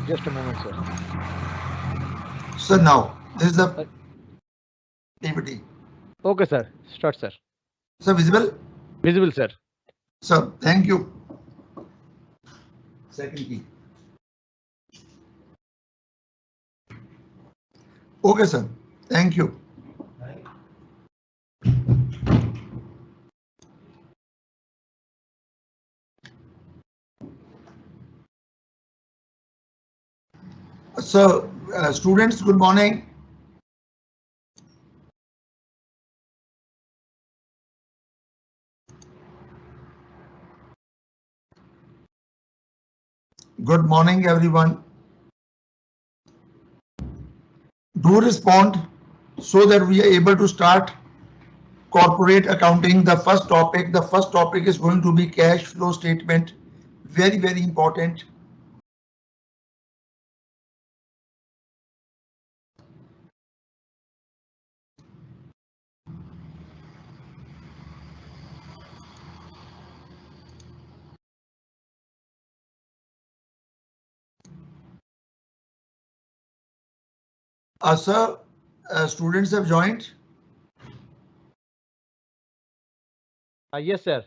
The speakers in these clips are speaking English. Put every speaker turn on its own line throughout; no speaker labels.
Just a moment, sir.
So now this is the PPT.
Okay, sir. Start, sir.
So visible?
Visible, sir.
So thank you. Second key. Okay, sir. Thank you. So students, good morning. Good morning, everyone. Do respond so that we are able to start corporate accounting. The first topic is going to be cash flow statement. Very, very important. Sir, students have joined.
Yes, sir.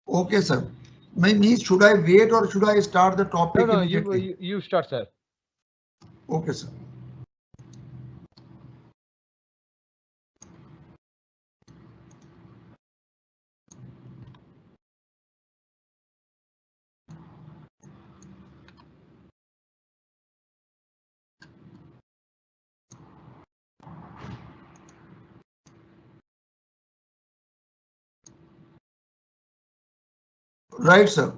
Okay, sir. Means should I wait or should I start the topic
No,
immediately?
you start, sir.
Okay, sir. Right, sir.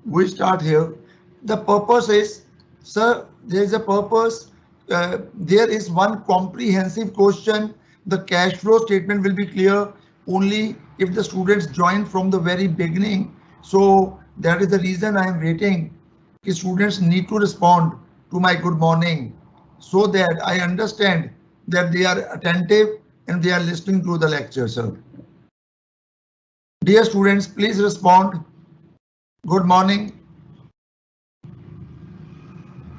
We start here. The purpose is, sir, there is a purpose. There is one comprehensive question. The cash flow statement will be clear only if the students join from the very beginning. So that is the reason I am waiting. The students need to respond to my good morning so that I understand that they are attentive and they are listening to the lecture, sir. Dear students, please respond. Good morning.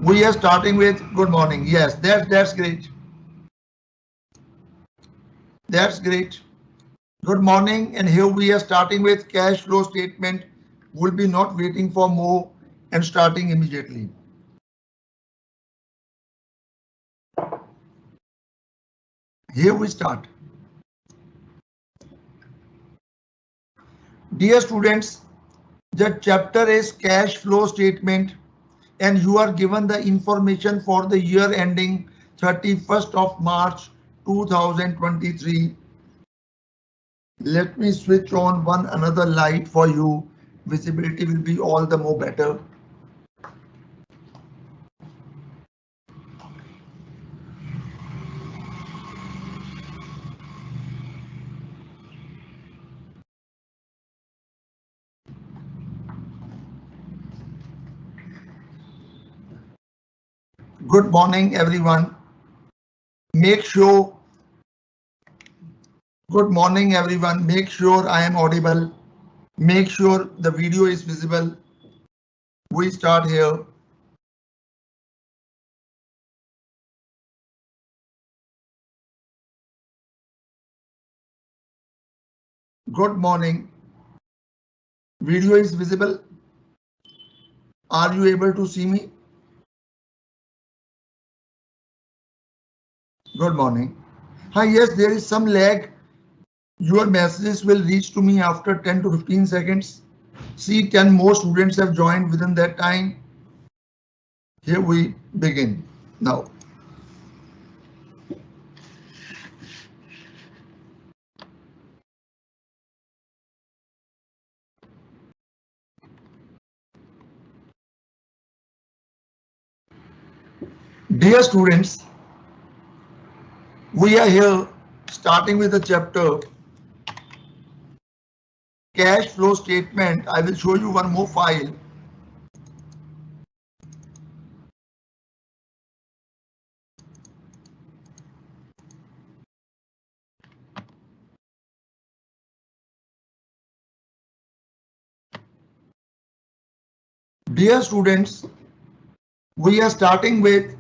We are starting with good morning. Yes, that's great. That's great. Good morning, and here we are starting with cash flow statement. We'll be not waiting for more and starting immediately. Here we start. Dear students, the chapter is cash flow statement, and you are given the information for the year ending 31st of March 2023. Let me switch on one another light for you. Visibility will be all the more better. Good morning, everyone. Make sure, good morning, everyone. Make sure I am audible. Make sure the video is visible. We start here. Good morning. Video is visible. Are you able to see me? Good morning. Hi, yes, there is some lag. Your messages will reach to me after 10 to 15 seconds. See, 10 more students have joined within that time. Here we begin now. Dear students, we are here starting with the chapter cash flow statement. I will show you one more file. Dear students, We are starting with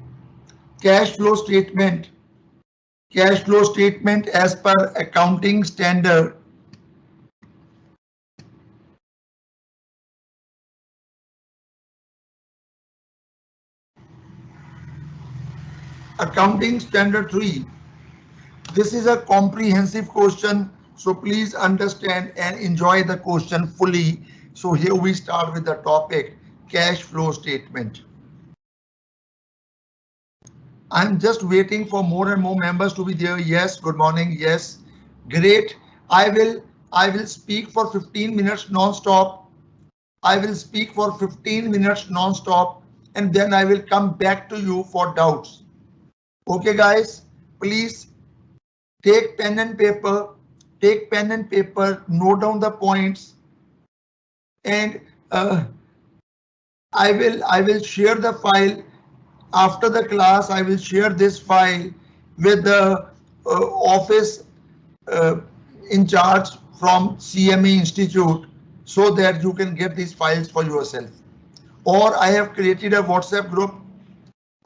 cash flow statement. Cash flow statement as per accounting standard. Accounting standard 3. This is a comprehensive question, so please understand and enjoy the question fully. So here we start with the topic cash flow statement. I'm just waiting for more and more members to be there. Yes, good morning. Yes, great. I will speak for 15 minutes non-stop. I will speak for 15 minutes non-stop, and then I will come back to you for doubts. Okay, guys, please take pen and paper. Take pen and paper. Note down the points, and I will share the file after the class. I will share this file with the office uh, in charge from CME Institute so that you can get these files for yourself. Or I have created a WhatsApp group.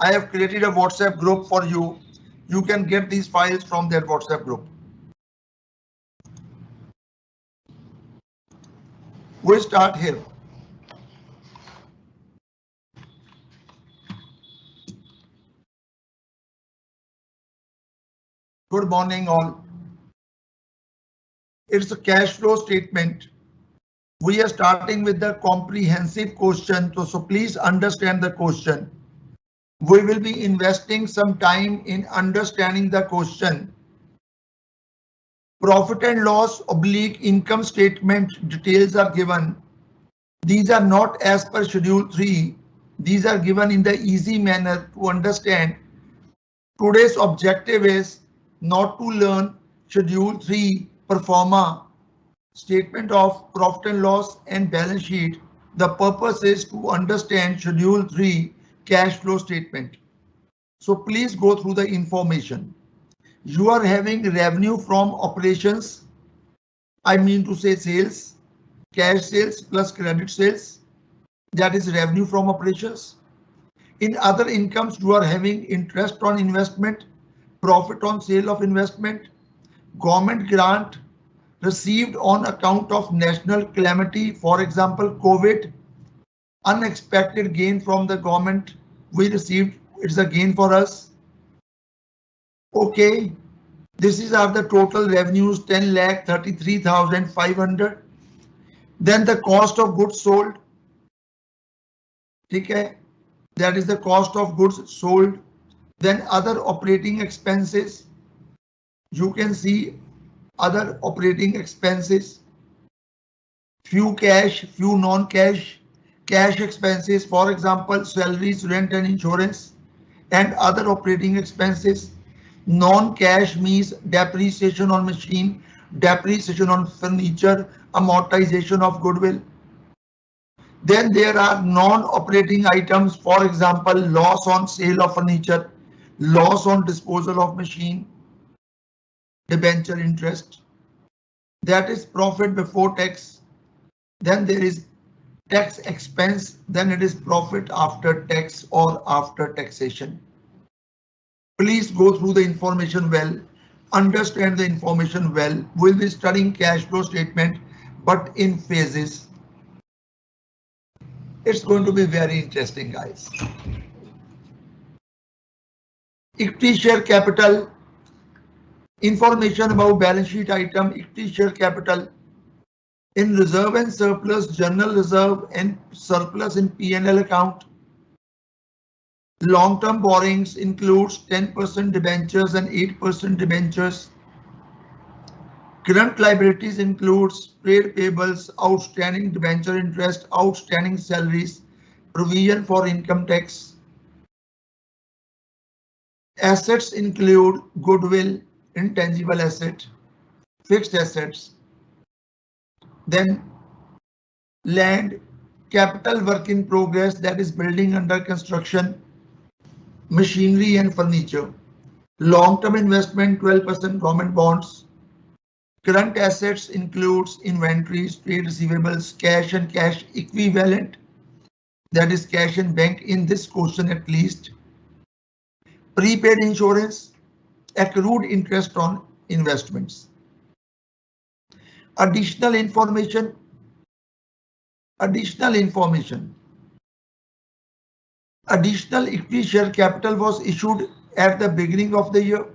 I have created a WhatsApp group for you. You can get these files from that WhatsApp group. We start here. Good morning all. It's a cash flow statement. We are starting with the comprehensive question, so please understand the question. We will be investing some time in understanding the question. Profit and loss oblique income statement details are given. These are not as per schedule 3. These are given in the easy manner to understand. Today's objective is not to learn schedule 3 pro forma statement of profit and loss and balance sheet. The purpose is to understand schedule 3 cash flow statement. So please go through the information. You are having revenue from operations. I mean to say sales, cash sales plus credit sales. That is revenue from operations. In other incomes, you are having interest on investment, profit on sale of investment, government grant received on account of national calamity, for example, COVID, unexpected gain from the government we received. It's a gain for us. Okay, this is are the total revenues 10,33,500. Then the cost of goods sold. Okay, that is the cost of goods sold. Then other operating expenses. You can see other operating expenses. Few cash, few non-cash. Cash expenses, for example, salaries, rent and insurance, and other operating expenses. Non-cash means depreciation on machine, depreciation on furniture, amortization of goodwill. Then there are non-operating items, for example, loss on sale of furniture, loss on disposal of machine, debenture interest. That is profit before tax. Then there is tax expense, then it is profit after tax or after taxation. Please go through the information well, understand the information well. We'll be studying cash flow statement, but in phases. It's going to be very interesting, guys. Equity share capital, information about balance sheet item, equity share capital. In reserve and surplus, general reserve and surplus in P&L account. Long-term borrowings includes 10% debentures and 8% debentures. Current liabilities includes trade payables, outstanding debenture interest, outstanding salaries, provision for income tax. Assets include goodwill, intangible asset, fixed assets. Then land, capital work in progress, that is building under construction, machinery and furniture. Long-term investment, 12% government bonds. Current assets includes inventories, trade receivables, cash and cash equivalent, that is cash in bank in this question at least. Prepaid insurance, accrued interest on investments. Additional information, additional information. Additional equity share capital was issued at the beginning of the year.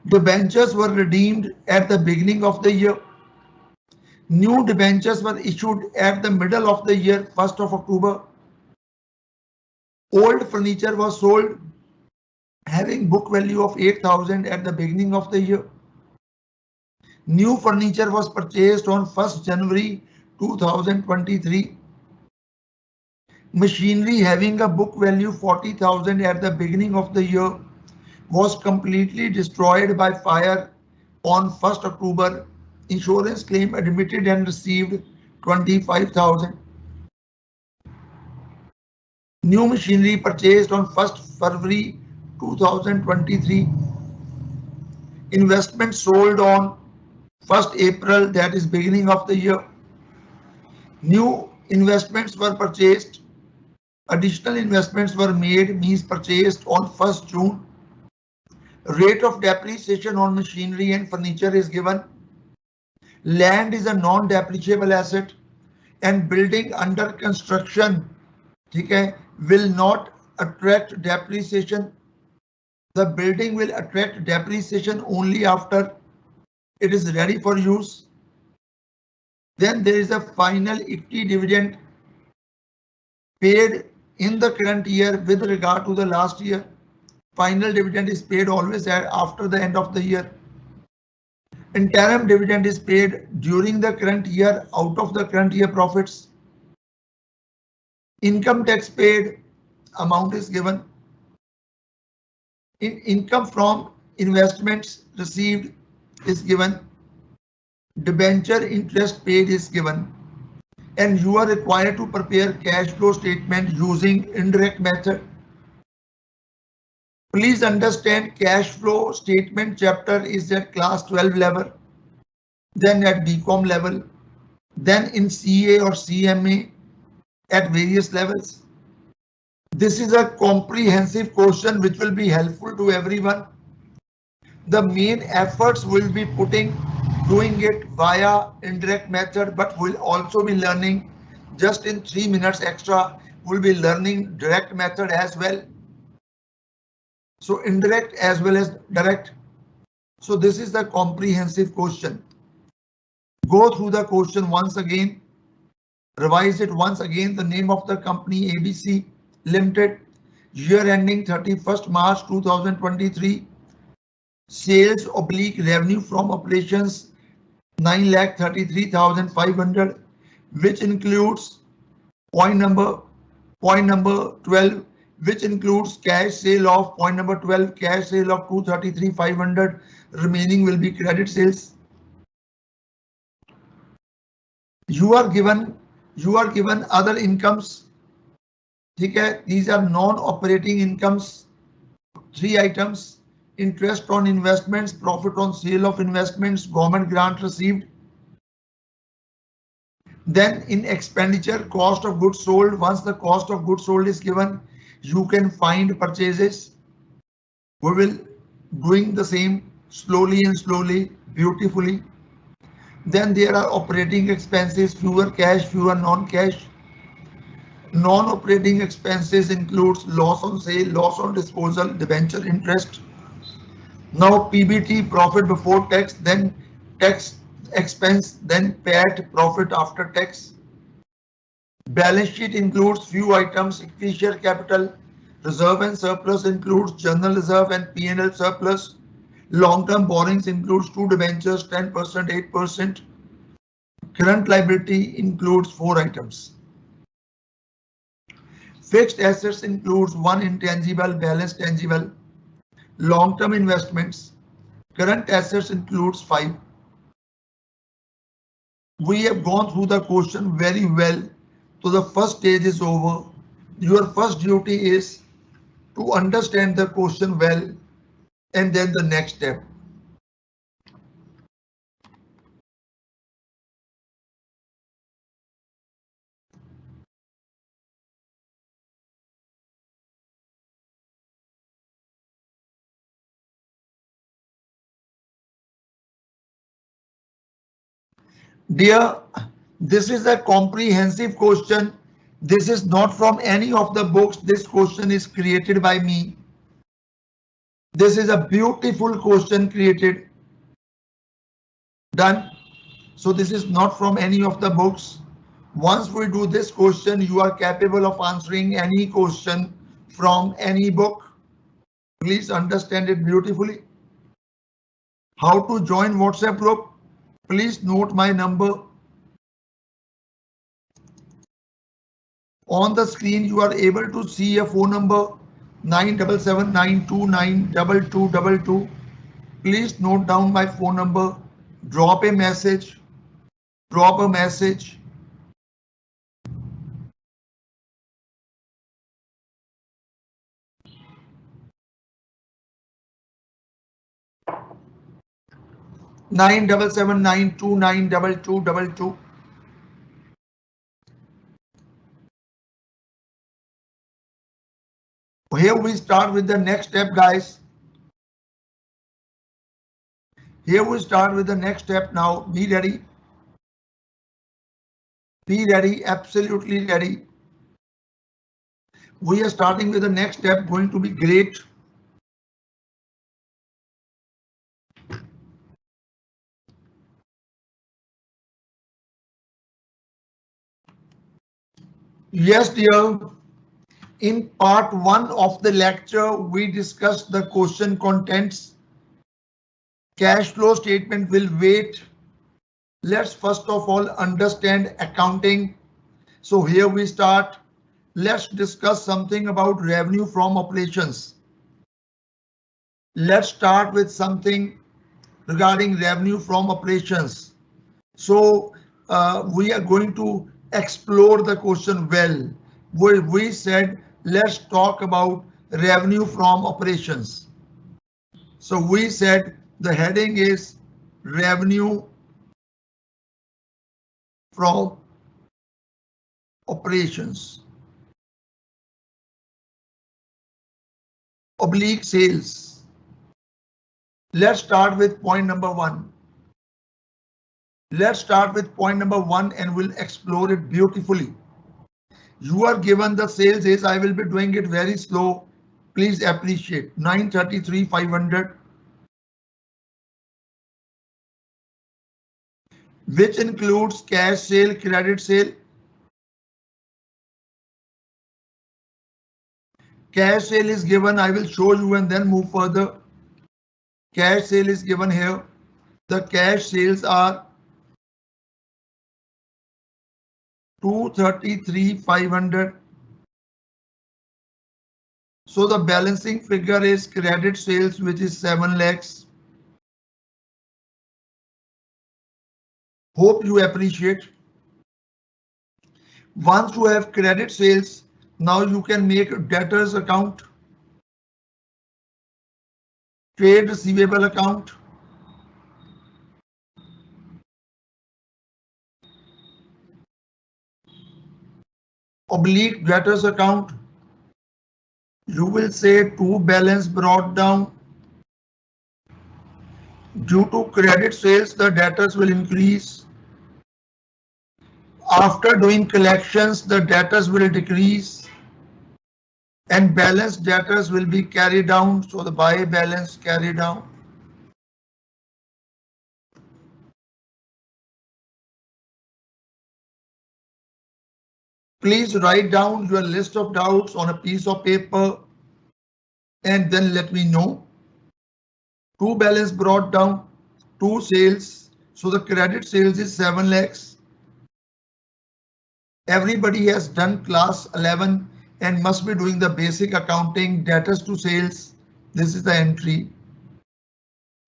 Debentures were redeemed at the beginning of the year. New debentures were issued at the middle of the year, 1st of October. Old furniture was sold having book value of 8,000 at the beginning of the year. New furniture was purchased on 1st January 2023. Machinery having a book value 40,000 at the beginning of the year was completely destroyed by fire on 1st October. Insurance claim admitted and received 25,000. New machinery purchased on 1st February 2023. Investment sold on 1st April, that is beginning of the year. New investments were purchased. Additional investments were made, means purchased on 1st June. Rate of depreciation on machinery and furniture is given. Land is a non-depreciable asset and building under construction, okay, will not attract depreciation. The building will attract depreciation only after it is ready for use. Then there is a final equity dividend paid in the current year with regard to the last year. Final dividend is paid always after the end of the year. Interim dividend is paid during the current year out of the current year profits. Income tax paid amount is given. Income from investments received is given. Debenture interest paid is given. And you are required to prepare cash flow statement using indirect method. Please understand, cash flow statement chapter is at class 12 level, then at BCom level, then in CA or CMA at various levels. This is a comprehensive question which will be helpful to everyone. The main efforts will be doing it via indirect method, but we'll also be learning just in 3 minutes extra. We'll be learning direct method as well. So indirect as well as direct. So this is the comprehensive question. Go through the question once again. Revise it once again. The name of the company ABC Limited. Year ending 31st March 2023. Sales oblique revenue from operations 9,33,500, which includes point number 12, which includes cash sale of point number 12, cash sale of 233,500. Remaining will be credit sales. You are given other incomes. Okay, these are non-operating incomes. 3 items: interest on investments, profit on sale of investments, government grant received. Then in expenditure, cost of goods sold. Once the cost of goods sold is given, you can find purchases. We will doing the same slowly and slowly, beautifully. Then there are operating expenses, fewer cash, fewer non-cash. Non-operating expenses includes loss on sale, loss on disposal, debenture interest. Now PBT, profit before tax, then tax expense, then PAT, profit after tax. Balance sheet includes few items: equity share capital, reserve and surplus includes general reserve and P&L surplus. Long-term borrowings includes 2 debentures, 10%, 8%. Current liability includes 4 items. Fixed assets includes 1 intangible, balance tangible. Long-term investments, current assets includes 5. We have gone through the question very well. So the first stage is over. Your first duty is to understand the question well, and then the next step. Dear, this is a comprehensive question. This is not from any of the books. This question is created by me. This is a beautiful question created. Done. So this is not from any of the books. Once we do this question, you are capable of answering any question from any book. Please understand it beautifully. How to join WhatsApp group? Please note my number. On the screen, you are able to see a phone number 977-929-2222. Please note down my phone number. Drop a message. Drop a message. Nine double seven 929-2222. Here we start with the next step, guys. Here we start with the next step now. Be ready. Be ready, absolutely ready. We are starting with the next step, going to be great. Yes, dear. In part 1 of the lecture, we discussed the question contents. Cash flow statement will wait. Let's first of all understand accounting. So here we start. Let's discuss something about revenue from operations. Let's start with something regarding revenue from operations. So we are going to explore the question well. We said let's talk about revenue from operations. So we said the heading is revenue from operations oblique sales. Let's start with point number 1. Let's start with point number 1 and we'll explore it beautifully. You are given the sales is, I will be doing it very slow. Please appreciate 933,500, which includes cash sale, credit sale. Cash sale is given. I will show you and then move further. Cash sale is given here. The cash sales are 233,500. So the balancing figure is credit sales, which is 7 lakhs. Hope you appreciate. Once you have credit sales, now you can make debtors account, trade receivable account, oblique debtors account. You will say to balance brought down. Due to credit sales, the debtors will increase. After doing collections, the debtors will decrease and balance debtors will be carried down. So the buy balance carried down. Please write down your list of doubts on a piece of paper and then let me know. To balance brought down, to sales. So the credit sales is 7 lakhs. Everybody has done class 11 and must be doing the basic accounting, debtors to sales. This is the entry.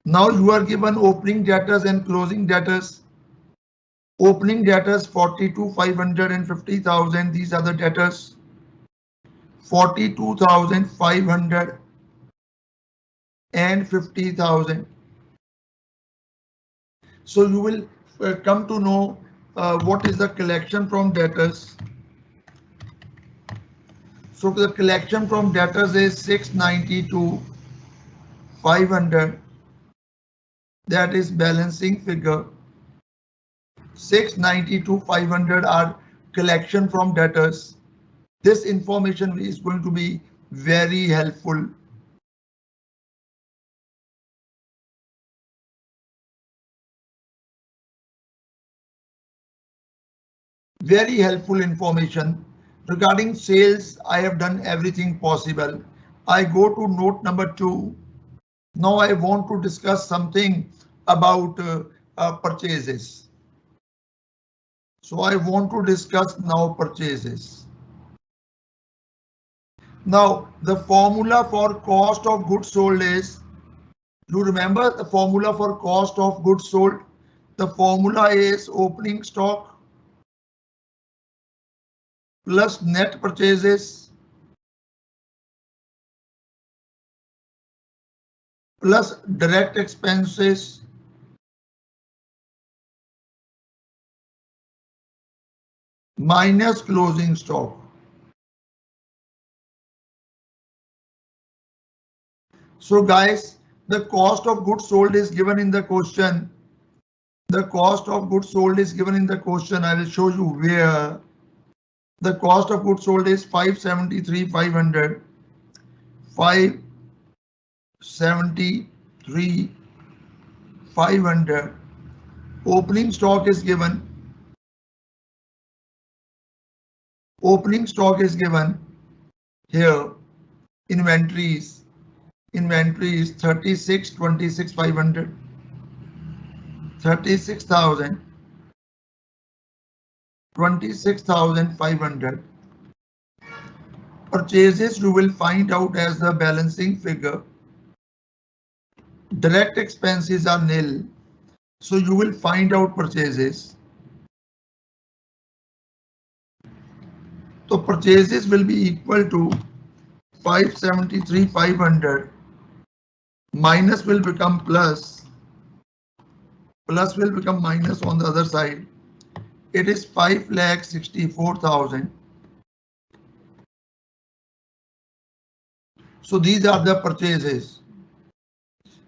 Now you are given opening debtors and closing debtors. Opening debtors 42,500 and 50,000. These are the debtors. 42,500 and 50,000. So you will come to know what is the collection from debtors. So the collection from debtors is 692,500. That is balancing figure. 690 to 500 are collection from debtors. This information is going to be very helpful. Very helpful information. Regarding sales, I have done everything possible. I go to note number 2. Now I want to discuss something about purchases. So I want to discuss now purchases. Now the formula for cost of goods sold is, you remember the formula for cost of goods sold? The formula is opening stock plus net purchases plus direct expenses minus closing stock. So guys, the cost of goods sold is given in the question. The cost of goods sold is given in the question. I will show you where. The cost of goods sold is 573,500. 573,500. Opening stock is given. Opening stock is given here. Inventories. Inventories 36, 26, 500. 36,000. 26,500. Purchases you will find out as the balancing figure. Direct expenses are nil, so you will find out purchases. So purchases will be equal to 573,500 minus will become plus. Plus will become minus on the other side. It is 5,64,000. So these are the purchases.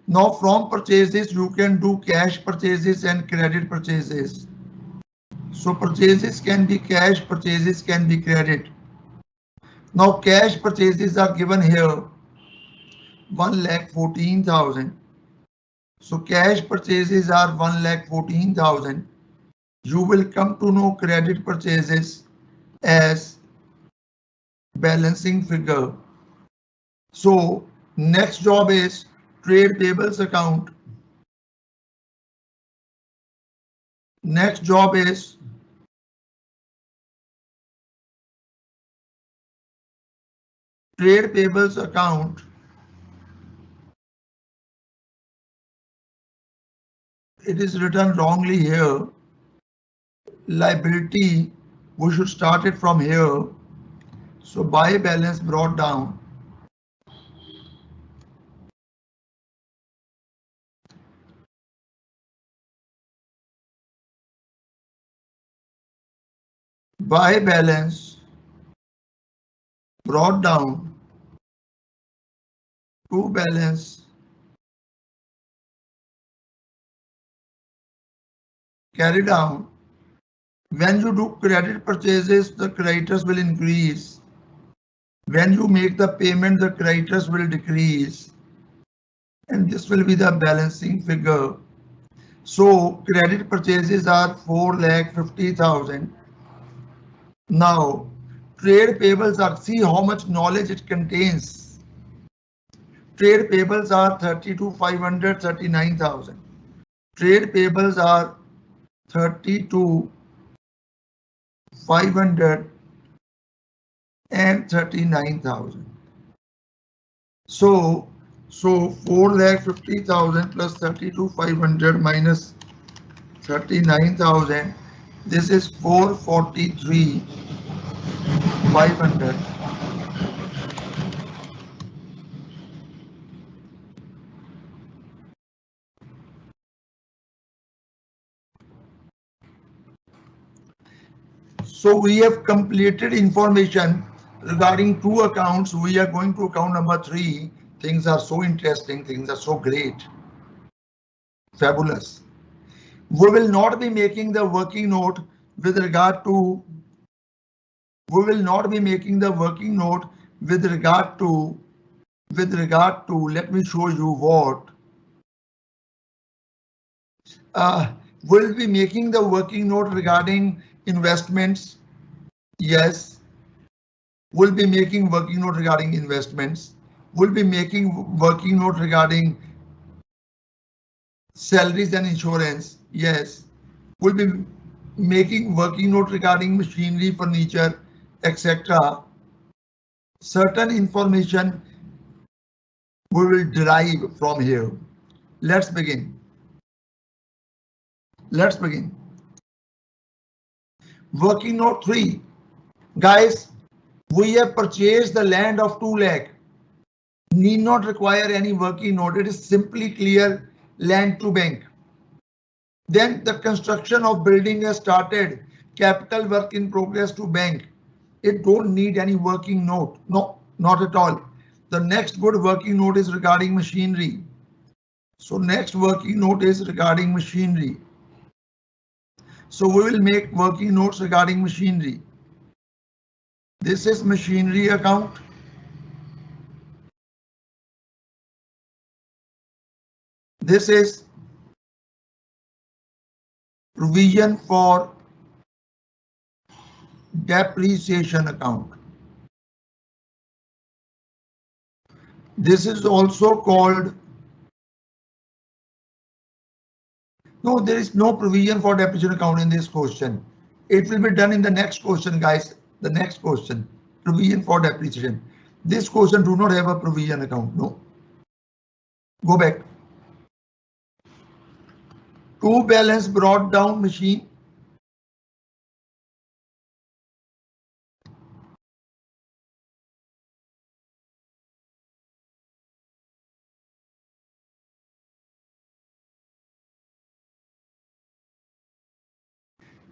Now from purchases you can do cash purchases and credit purchases. So purchases can be cash, purchases can be credit. Now cash purchases are given here 1,14,000. So cash purchases are 1,14,000. You will come to know credit purchases as balancing figure. So next job is trade payables account. Next job is trade payables account. It is written wrongly here. Liability, we should start it from here. So buy balance brought down. Buy balance brought down to balance carry down. When you do credit purchases, the creditors will increase. When you make the payment, the creditors will decrease. And this will be the balancing figure. So credit purchases are 4,50,000. Now trade payables are, see how much knowledge it contains. Trade payables are 32,500, 39,000. Trade payables are 32,500 and 39,000. So 4,50,000 plus 32,500 minus 39,000. This is 443,500. So we have completed information regarding two accounts. We are going to account number 3. Things are so interesting. Things are so great. Fabulous. We will not be making the working note with regard to, we will not be making the working note with regard to, let me show you what. We'll be making the working note regarding investments. Yes, we'll be making working note regarding investments. We'll be making working note regarding salaries and insurance. Yes, we'll be making working note regarding machinery, furniture, etc. Certain information we will derive from here. Let's begin. Let's begin. Working note 3. Guys, we have purchased the land of 2 lakh. Need not require any working note. It is simply clear land to bank. Then the construction of building has started. Capital work in progress to bank. It don't need any working note. No, not at all. The next good working note is regarding machinery. So next working note is regarding machinery. So we will make working notes regarding machinery. This is machinery account. This is provision for depreciation account. This is also called, no, there is no provision for depreciation account in this question. It will be done in the next question, guys. The next question, provision for depreciation. This question do not have a provision account. No. Go back. To balance brought down machine.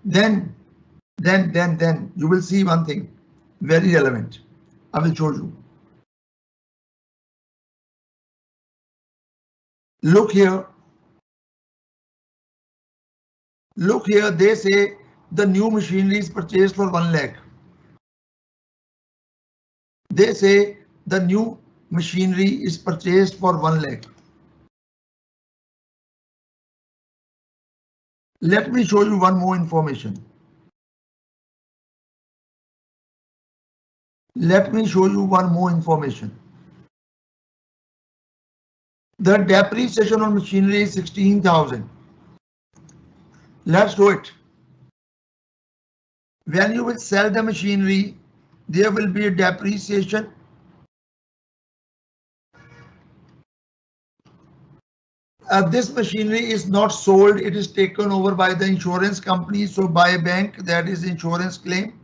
Then you will see one thing very relevant. I will show you. Look here. Look here. They say the new machinery is purchased for 1 lakh. They say the new machinery is purchased for 1 lakh. Let me show you one more information. Let me show you one more information. The depreciation on machinery is 16,000. Let's do it. When you will sell the machinery, there will be a depreciation. This machinery is not sold, it is taken over by the insurance company, so by a bank, that is insurance claim.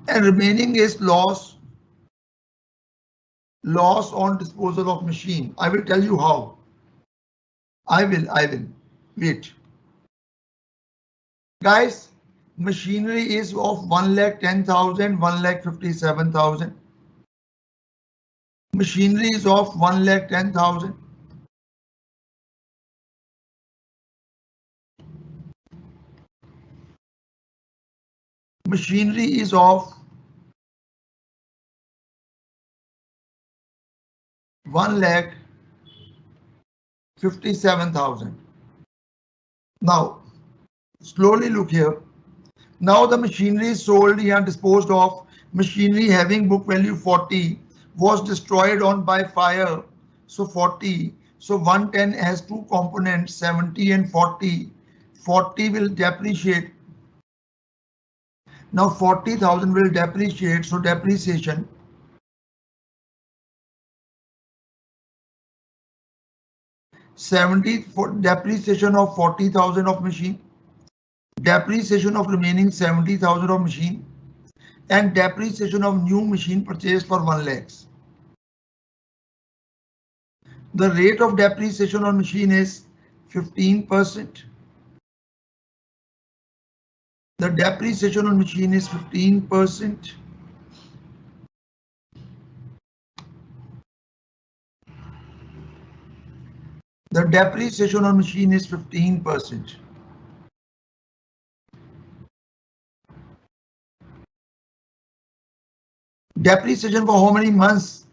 And remaining is loss on disposal of machine. I will tell you how. I will. Wait. Guys, machinery is of 1,10,000, 1,57,000. Machinery is of 1,10,000. Machinery is of 1,57,000. Now, slowly look here. Now the machinery is sold and disposed of. Machinery having book value 40 was destroyed on by fire. So 40. So 110 has two components, 70 and 40. 40 will depreciate. Now 40,000 will depreciate. So depreciation. For depreciation of 40,000 of machine, depreciation of remaining 70,000 of machine, and depreciation of new machine purchased for 1 lakh. The rate of depreciation on machine is 15%. The depreciation on machine is 15%. The depreciation on machine is 15%. Depreciation for how many months?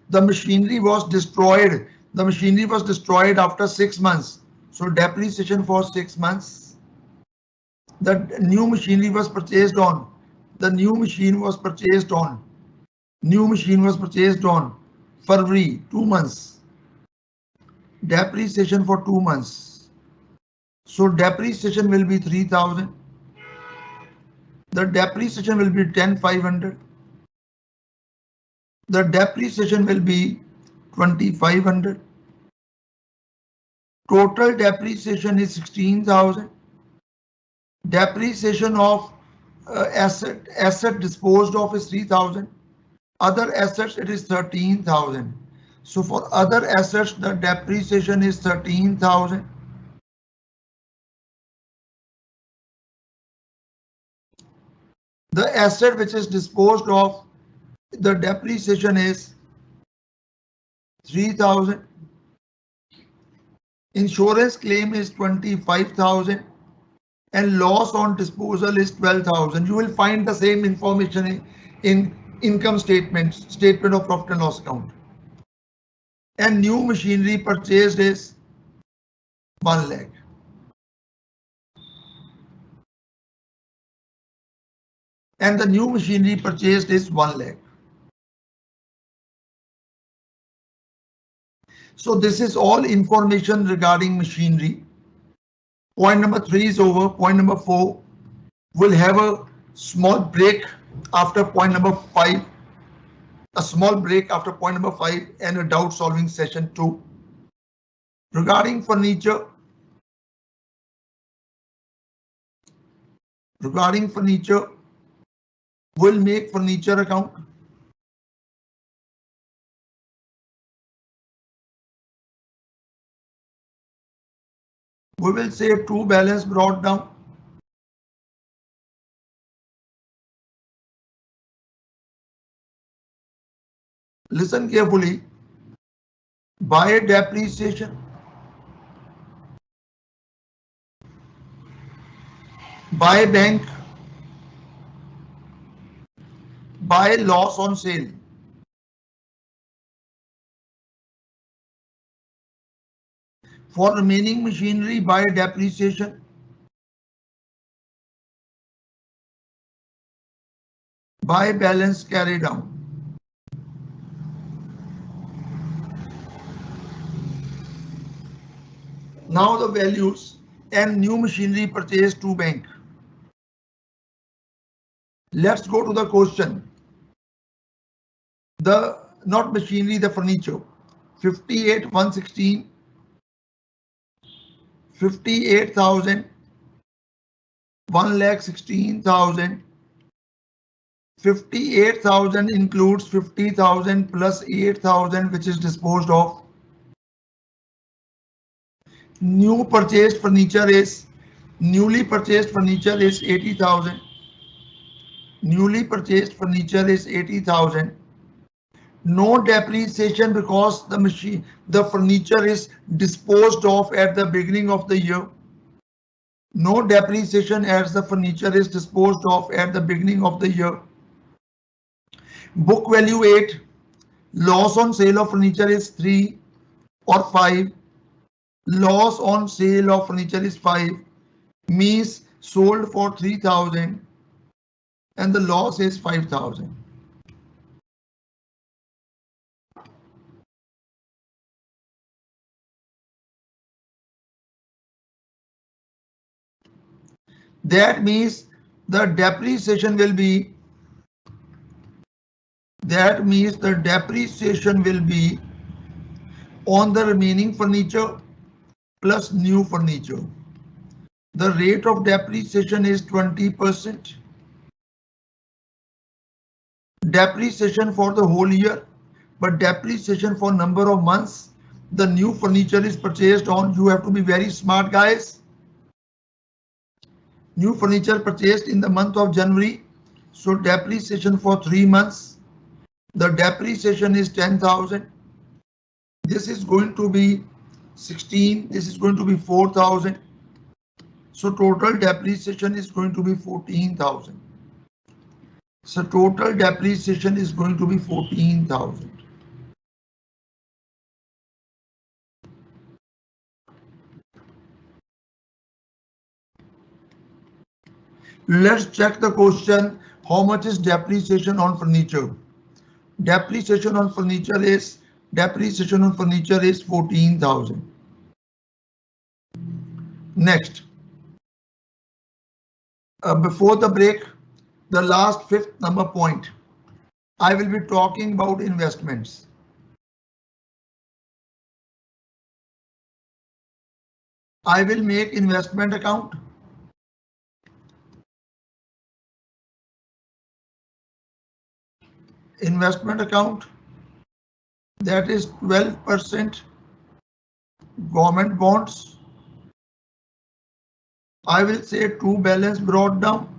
The machinery was destroyed. The machinery was destroyed after 6 months. So depreciation for 6 months. The new machinery was purchased on. The new machine was purchased on. New machine was purchased on February, 2 months. Depreciation for 2 months. So depreciation will be 3,000. The depreciation will be 10,500. The depreciation will be 2,500. Total depreciation is 16,000. Depreciation of asset disposed of is 3,000. Other assets it is 13,000. So for other assets the depreciation is 13,000. The asset which is disposed of, the depreciation is 3,000. Insurance claim is 25,000 and loss on disposal is 12,000. You will find the same information in income statement of profit and loss account. And new machinery purchased is 1 lakh. And the new machinery purchased is 1 lakh. So this is all information regarding machinery. Point number 3 is over. Point number 4, we'll have a small break after point number 5. A small break after point number 5 and a doubt solving session 2. Regarding furniture, we'll make furniture account. We will say true balance brought down. Listen carefully. By depreciation, by bank, by loss on sale. For remaining machinery, by depreciation, by balance carry down. Now the values and new machinery purchased to bank. Let's go to the question. The not machinery, the furniture. 58,116, 58,000, 1,16,000. 58,000 includes 50,000 plus 8,000 which is disposed of. Newly purchased furniture is 80,000. Newly purchased furniture is 80,000. No depreciation because the furniture is disposed of at the beginning of the year. No depreciation as the furniture is disposed of at the beginning of the year. Book value 8. Loss on sale of furniture is 3 or 5. Loss on sale of furniture is 5. Means sold for 3,000 and the loss is 5,000. That means the depreciation will be on the remaining furniture plus new furniture. The rate of depreciation is 20%. Depreciation for the whole year, but depreciation for number of months. The new furniture is purchased on. You have to be very smart, guys. New furniture purchased in the month of January. So depreciation for 3 months. The depreciation is 10,000. This is going to be 16, this is going to be 4,000. So total depreciation is going to be 14,000. So total depreciation is going to be 14,000. Let's check the question. How much is depreciation on furniture? Depreciation on furniture is 14,000. Next, before the break, the last fifth number point, I will be talking about investments. I will make investment account. Investment account, that is 12% government bonds. I will say true balance brought down.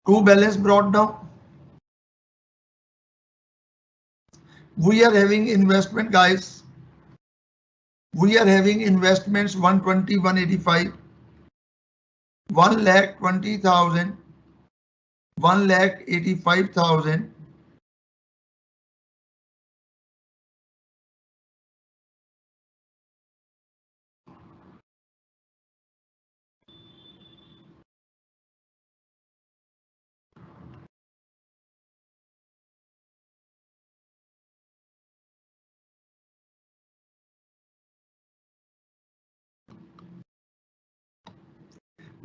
True balance brought down. We are having investment, guys. We are having investments 120, 185, 1,20,000, 1,85,000.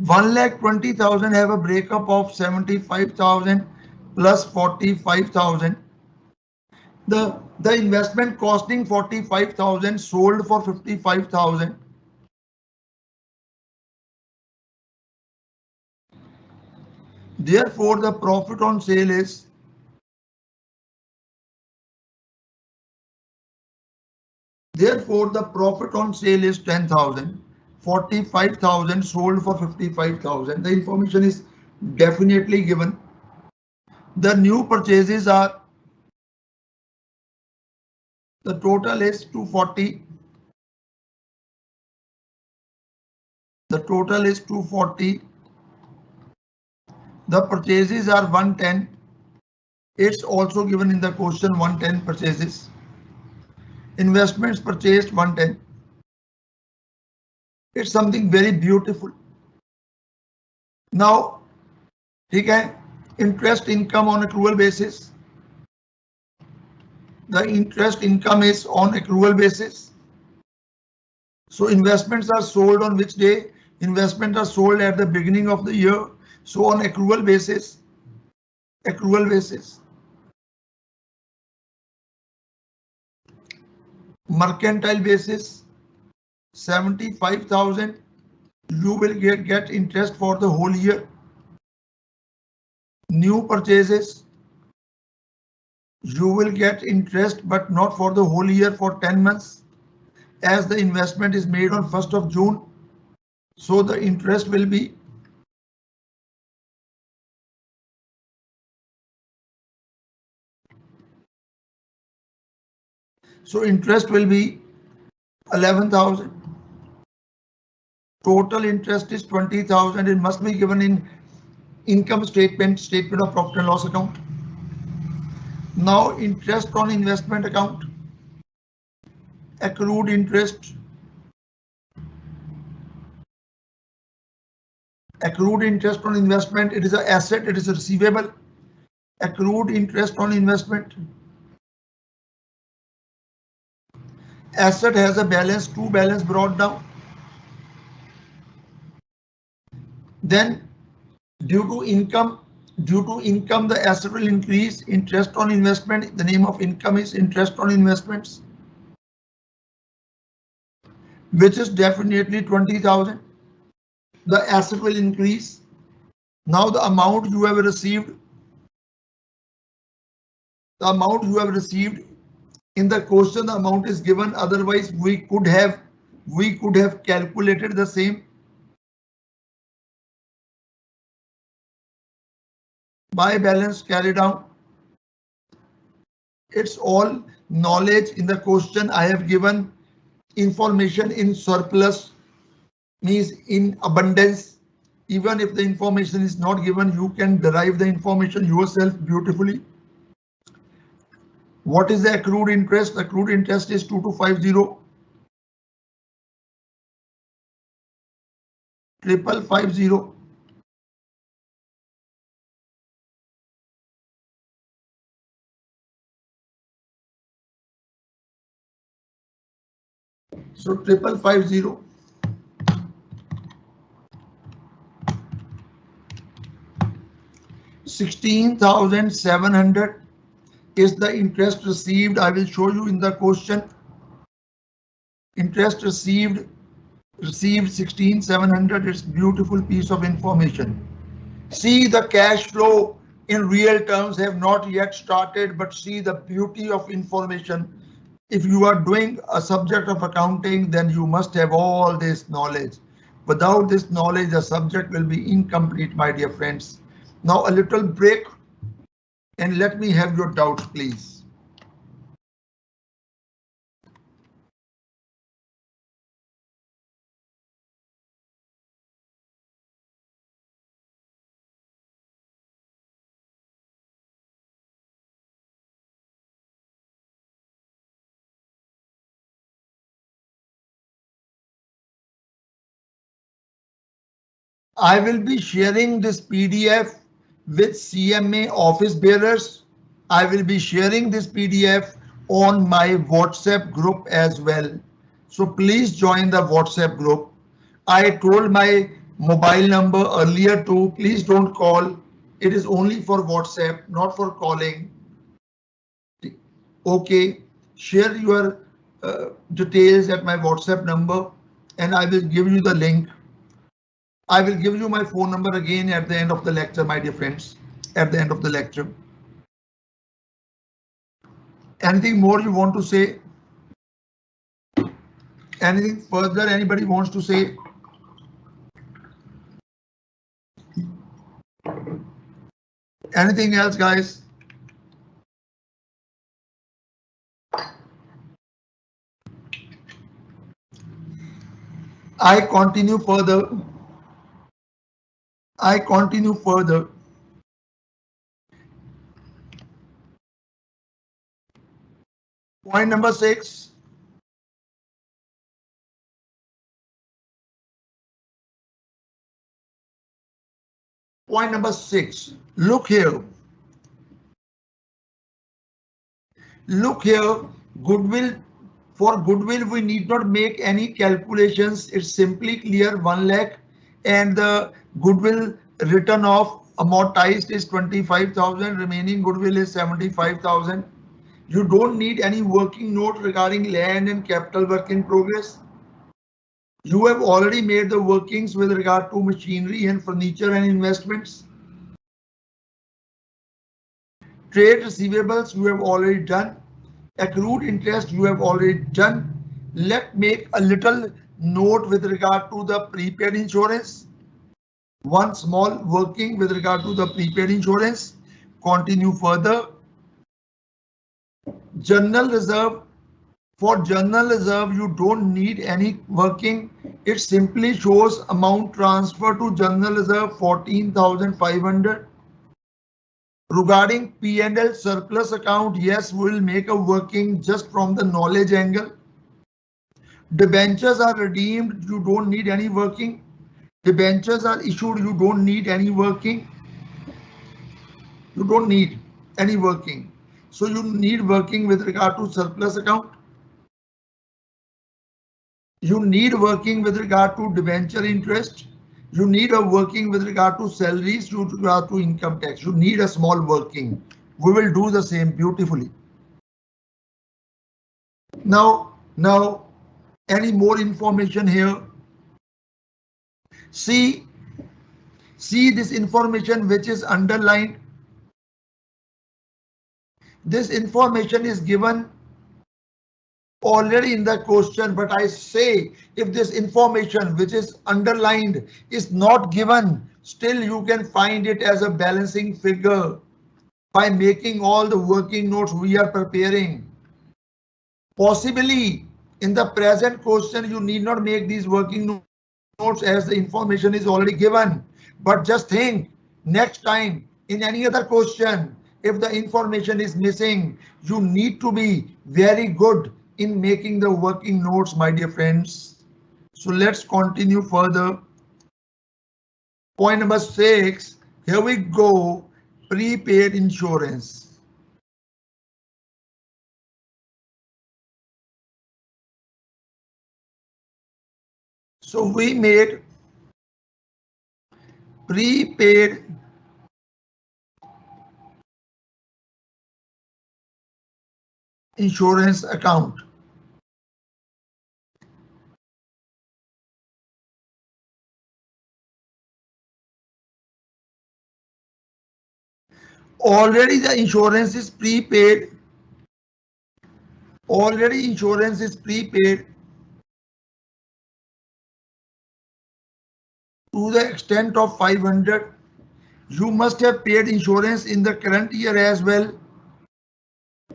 One lakh 20,000 have a breakup of 75,000 plus 45,000. The investment costing 45,000 sold for 55,000. Therefore, the profit on sale is 10,000. 45,000 sold for 55,000. The information is definitely given. The new purchases are, the total is 240. The total is 240. The purchases are 110. It's also given in the question, 110 purchases. Investments purchased 110. It's something very beautiful. Now, okay, interest income on accrual basis. The interest income is on accrual basis. So investments are sold on which day? Investments are sold at the beginning of the year. So on accrual basis, mercantile basis, 75,000. You will get interest for the whole year. New purchases, you will get interest but not for the whole year, for 10 months, as the investment is made on 1st of June. So the interest will be interest will be 11,000. Total interest is 20,000. It must be given in income statement of profit and loss account. Now interest on investment account, accrued interest. Accrued interest on investment, it is an asset, it is a receivable. Accrued interest on investment. Asset has a balance, true balance brought down. Then due to income, the asset will increase. Interest on investment, the name of income is interest on investments, which is definitely 20,000. The asset will increase. Now the amount you have received, in the question, the amount is given. Otherwise, we could have calculated the same by balance carried out. It's all knowledge. In the question I have given information in surplus, means in abundance. Even if the information is not given, you can derive the information yourself beautifully. What is the accrued interest? Accrued interest is 2250. 5550. So 5550. 16,700 is the interest received. I will show you in the question. Interest received 16,700. It's beautiful piece of information. See, the cash flow in real terms have not yet started, but see the beauty of information. If you are doing a subject of accounting, then you must have all this knowledge. Without this knowledge, the subject will be incomplete, my dear friends. Now a little break and let me have your doubts, please. I will be sharing this PDF with CMA office bearers. I will be sharing this PDF on my WhatsApp group as well. So please join the WhatsApp group. I told my mobile number earlier too. Please don't call. It is only for WhatsApp, not for calling. Okay, share your details at my WhatsApp number and I will give you the link. I will give you my phone number again at the end of the lecture, my dear friends, at the end of the lecture. Anything more you want to say? Anything further anybody wants to say? Anything else, guys? I continue further. I continue further. Point number 6. Point number 6. Look here. Look here. Goodwill. For goodwill, we need not make any calculations. It's simply clear 1 lakh and the goodwill written off amortized is 25,000. Remaining goodwill is 75,000. You don't need any working note regarding land and capital work in progress. You have already made the workings with regard to machinery and furniture and investments. Trade receivables you have already done. Accrued interest you have already done. Let's make a little note with regard to the prepaid insurance. One small working with regard to the prepaid insurance. Continue further. General reserve. For general reserve, you don't need any working. It simply shows amount transfer to general reserve 14,500. Regarding P&L surplus account, yes, we will make a working just from the knowledge angle. Debentures are redeemed, you don't need any working. Debentures are issued, you don't need any working. You don't need any working. So you need working with regard to surplus account. You need working with regard to debenture interest. You need a working with regard to salaries, with regard to income tax. You need a small working. We will do the same beautifully. Now, any more information here? See this information which is underlined. This information is given already in the question, but I say if this information which is underlined is not given, still you can find it as a balancing figure. by making all the working notes we are preparing. Possibly in the present question you need not make these working notes as the information is already given, but just think next time in any other question if the information is missing, you need to be very good in making the working notes, my dear friends. So let's continue further. Point number 6, here we go, prepaid insurance. So we made prepaid insurance account. Already the insurance is prepaid. Already insurance is prepaid to the extent of 500. You must have paid insurance in the current year as well.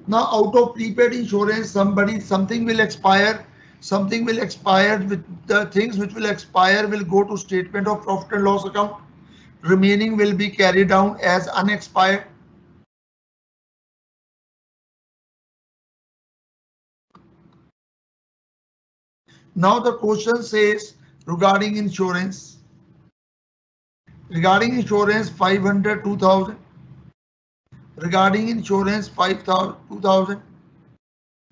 Now out of prepaid insurance, something will expire. Something will expire. With the things which will expire will go to statement of profit and loss account. Remaining will be carried down as unexpired. Now the question says regarding insurance. Regarding insurance 500, 2000. Regarding insurance 5,000, 2000.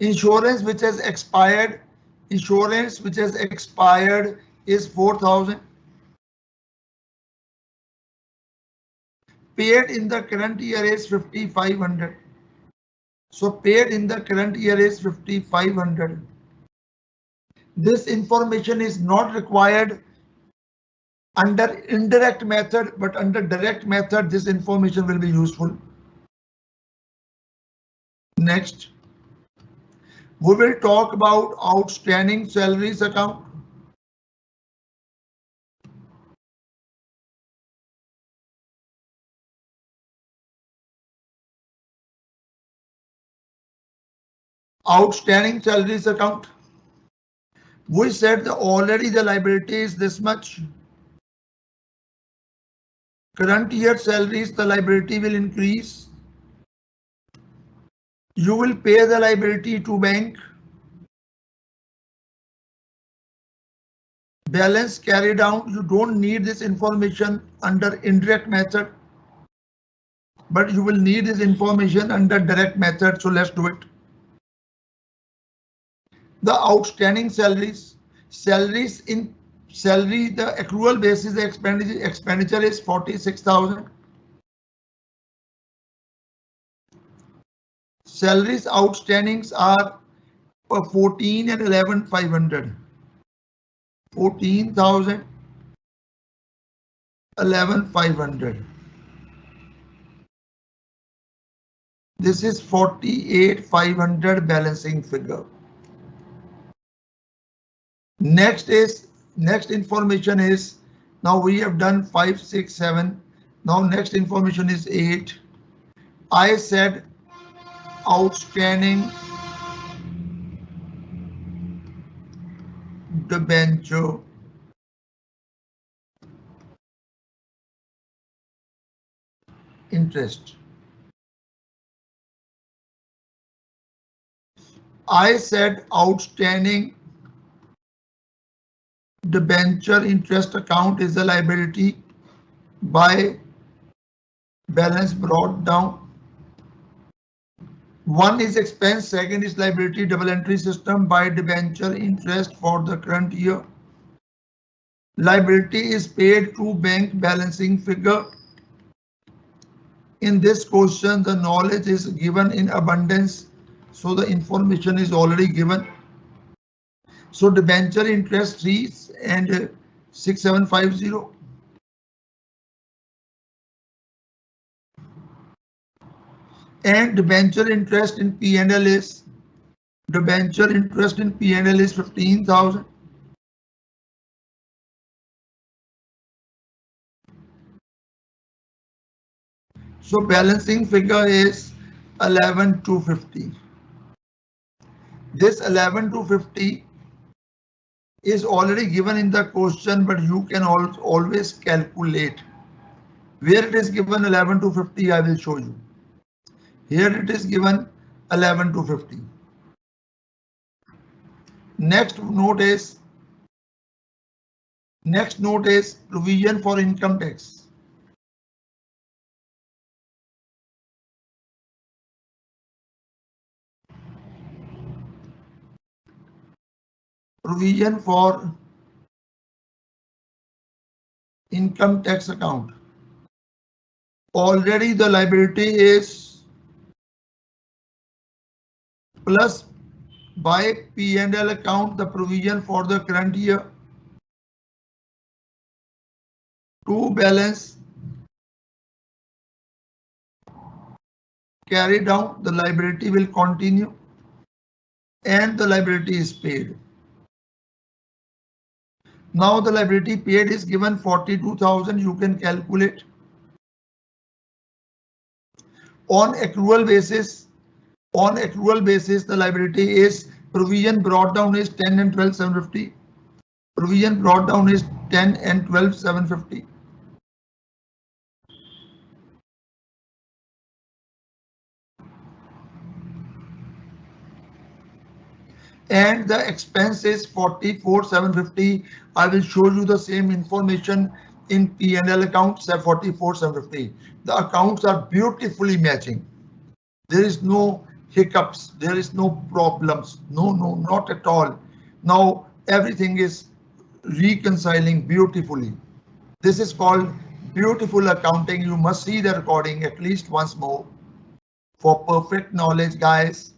Insurance which has expired. Insurance which has expired is 4,000. Paid in the current year is 5,500. So paid in the current year is 5,500. This information is not required under indirect method, but under direct method this information will be useful. Next, we will talk about outstanding salaries account. Outstanding salaries account. We said that already the liability is this much. Current year salaries, the liability will increase. You will pay the liability to bank. Balance carried down. You don't need this information under indirect method, but you will need this information under direct method. So let's do it. The outstanding salaries. Salaries in salary, the accrual basis, the expenditure is 46,000. Salaries outstandings are 14 and 11,500. 14,000, 11,500. This is 48,500 balancing figure. Next information is, now we have done 5, 6, 7. Now next information is 8. I said outstanding debenture interest. I said outstanding debenture interest account is a liability by balance brought down. One is expense, second is liability, double entry system by debenture interest for the current year. Liability is paid to bank balancing figure. In this question, the knowledge is given in abundance, so the information is already given. So debenture interest 3 and 6750. And debenture interest in P&L is, debenture interest in P&L is 15,000. So balancing figure is 11,250. This 11,250 is already given in the question, but you can always calculate. Where it is given 11,250, I will show you. Here it is given 11,250. Next note is provision for income tax. Provision for income tax account. Already the liability is plus by P&L account the provision for the current year to balance carry down, the liability will continue and the liability is paid. Now the liability paid is given 42,000. You can calculate. On accrual basis, the liability is provision brought down is 10 and 12,750. Provision brought down is 10 and 12,750. And the expense is 44,750. I will show you the same information in P&L accounts at 44,750. The accounts are beautifully matching. There is no hiccups. There is no problems. No, not at all. Now everything is reconciling beautifully. This is called beautiful accounting. You must see the recording at least once more for perfect knowledge, guys.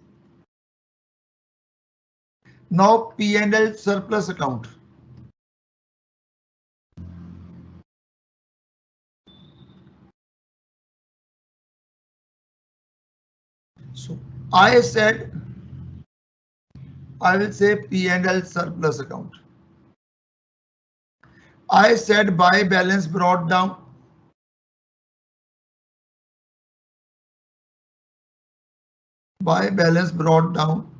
Now P&L surplus account. So I will say P&L surplus account. I said by balance brought down. By balance brought down.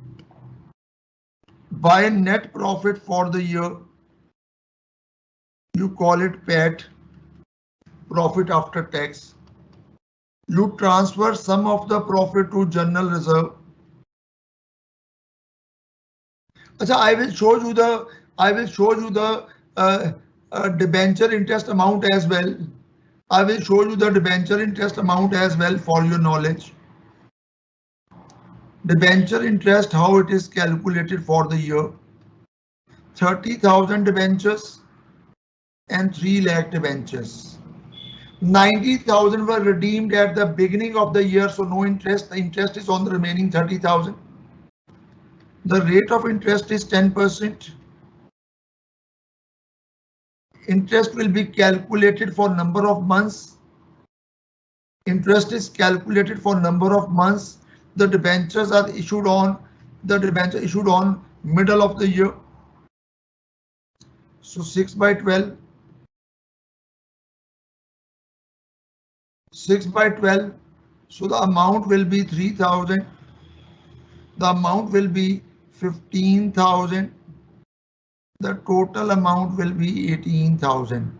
By net profit for the year. You call it PAT, profit after tax. You transfer some of the profit to general reserve. I will show you the debenture interest amount as well. I will show you the debenture interest amount as well for your knowledge. Debenture interest, how it is calculated for the year. 30,000 debentures and 3 lakh debentures. 90,000 were redeemed at the beginning of the year, so no interest. The interest is on the remaining 30,000. The rate of interest is 10%. Interest will be calculated for number of months. Interest is calculated for number of months. The debentures are issued on middle of the year. So 6 by 12. 6 by 12. So the amount will be 3,000. The amount will be 15,000. The total amount will be 18,000.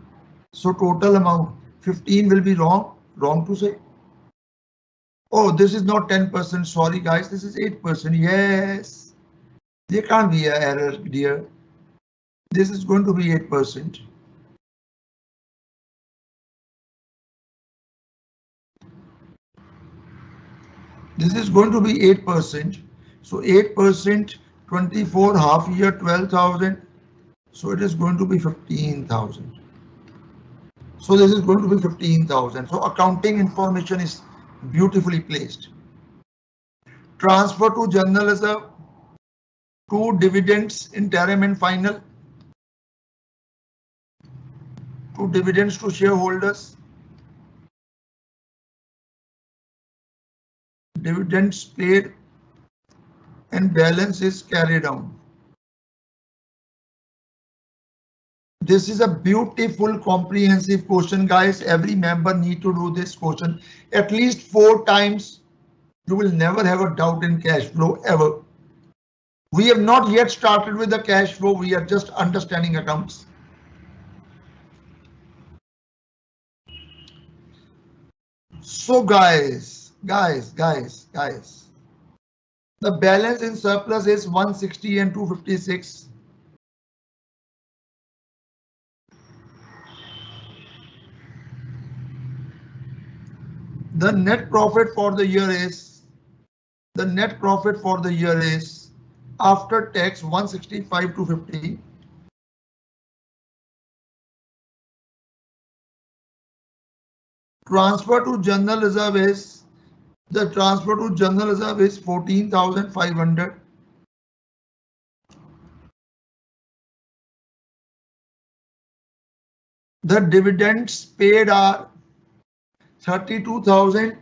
So total amount 15 will be wrong to say. Oh, this is not 10%. Sorry guys, this is 8%. Yes, there can't be an error, dear. This is going to be 8%. This is going to be 8%. So 8%, 24 half year 12,000. So it is going to be 15,000. So this is going to be 15,000. So accounting information is beautifully placed. Transfer to general reserve. 2 dividends interim and final. 2 dividends to shareholders. Dividends paid and balance is carried down. This is a beautiful comprehensive question, guys. Every member need to do this question at least 4 times. You will never have a doubt in cash flow ever. We have not yet started with the cash flow. We are just understanding accounts. So guys, the balance in surplus is 160 and 256. The net profit for the year is after tax 165 to 50. Transfer to general reserve is 14,500. The dividends paid are 32,000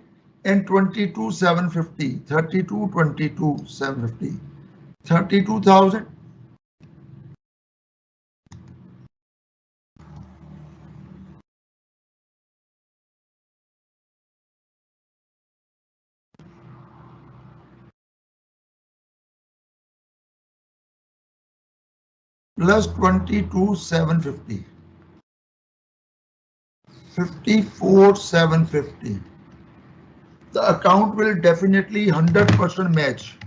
and 22,750. 32,750. 32,000 plus 22,750. 54,750. The account will definitely 100% match.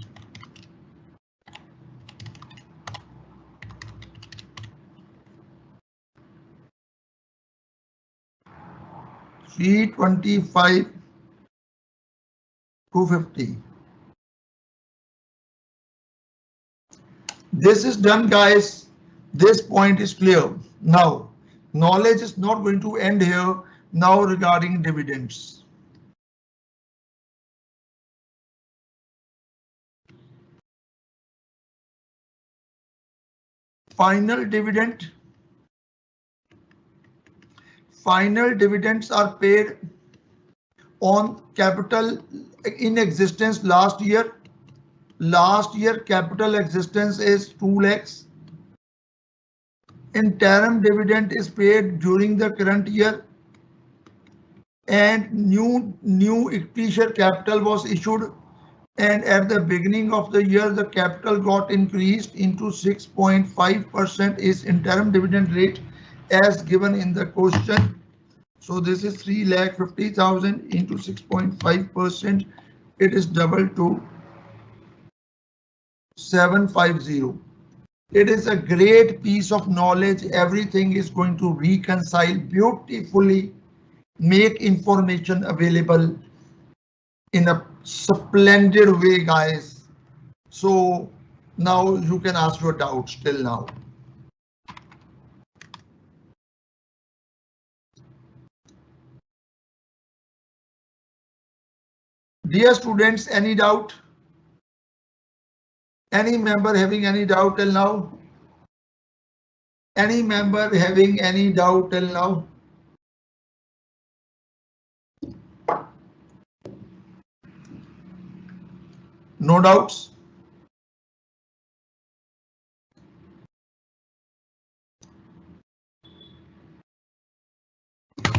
$325 250. This is done, guys. This point is clear. Now, knowledge is not going to end here. Now regarding dividends. Final dividends are paid on capital in existence last year. Last year capital existence is 2 lakhs. Interim dividend is paid during the current year, and new equity share capital was issued, and at the beginning of the year the capital got increased into 6.5% is interim dividend rate as given in the question. So this is 3,50,000 into 6.5%. It is double to 750. It is a great piece of knowledge. Everything is going to reconcile beautifully, make information available in a splendid way, guys. So now you can ask your doubts till now. Dear students, any doubt? Any member having any doubt till now? Any member having any doubt till now? No doubts?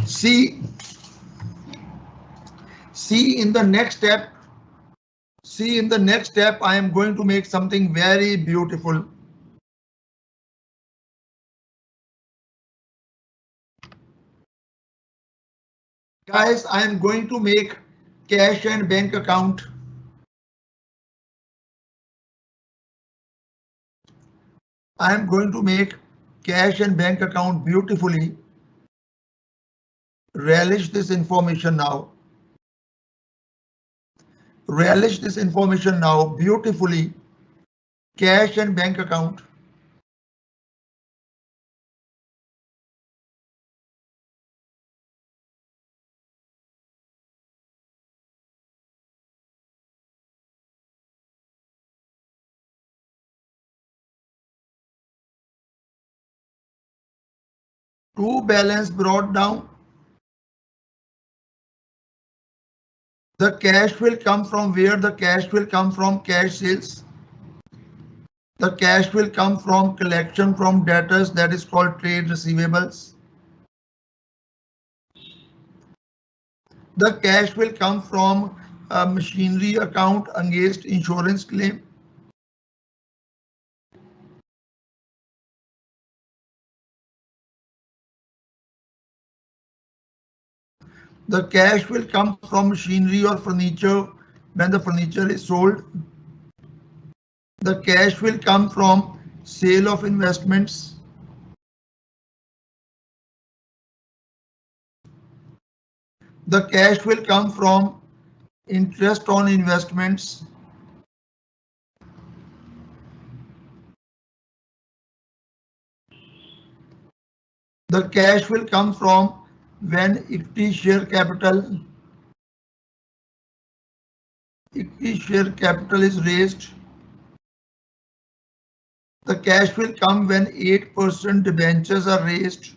See in the next step. See in the next step, I am going to make something very beautiful. Guys, I am going to make cash and bank account. I am going to make cash and bank account beautifully. Relish this information now. Relish this information now beautifully. Cash and bank account. To balance brought down. The cash will come from where? The cash will come from cash sales. The cash will come from collection from debtors, that is called trade receivables. The cash will come from a machinery account against insurance claim. The cash will come from machinery or furniture when the furniture is sold. The cash will come from sale of investments. The cash will come from interest on investments. The cash will come from when equity share capital is raised. The cash will come when 8% debentures are raised.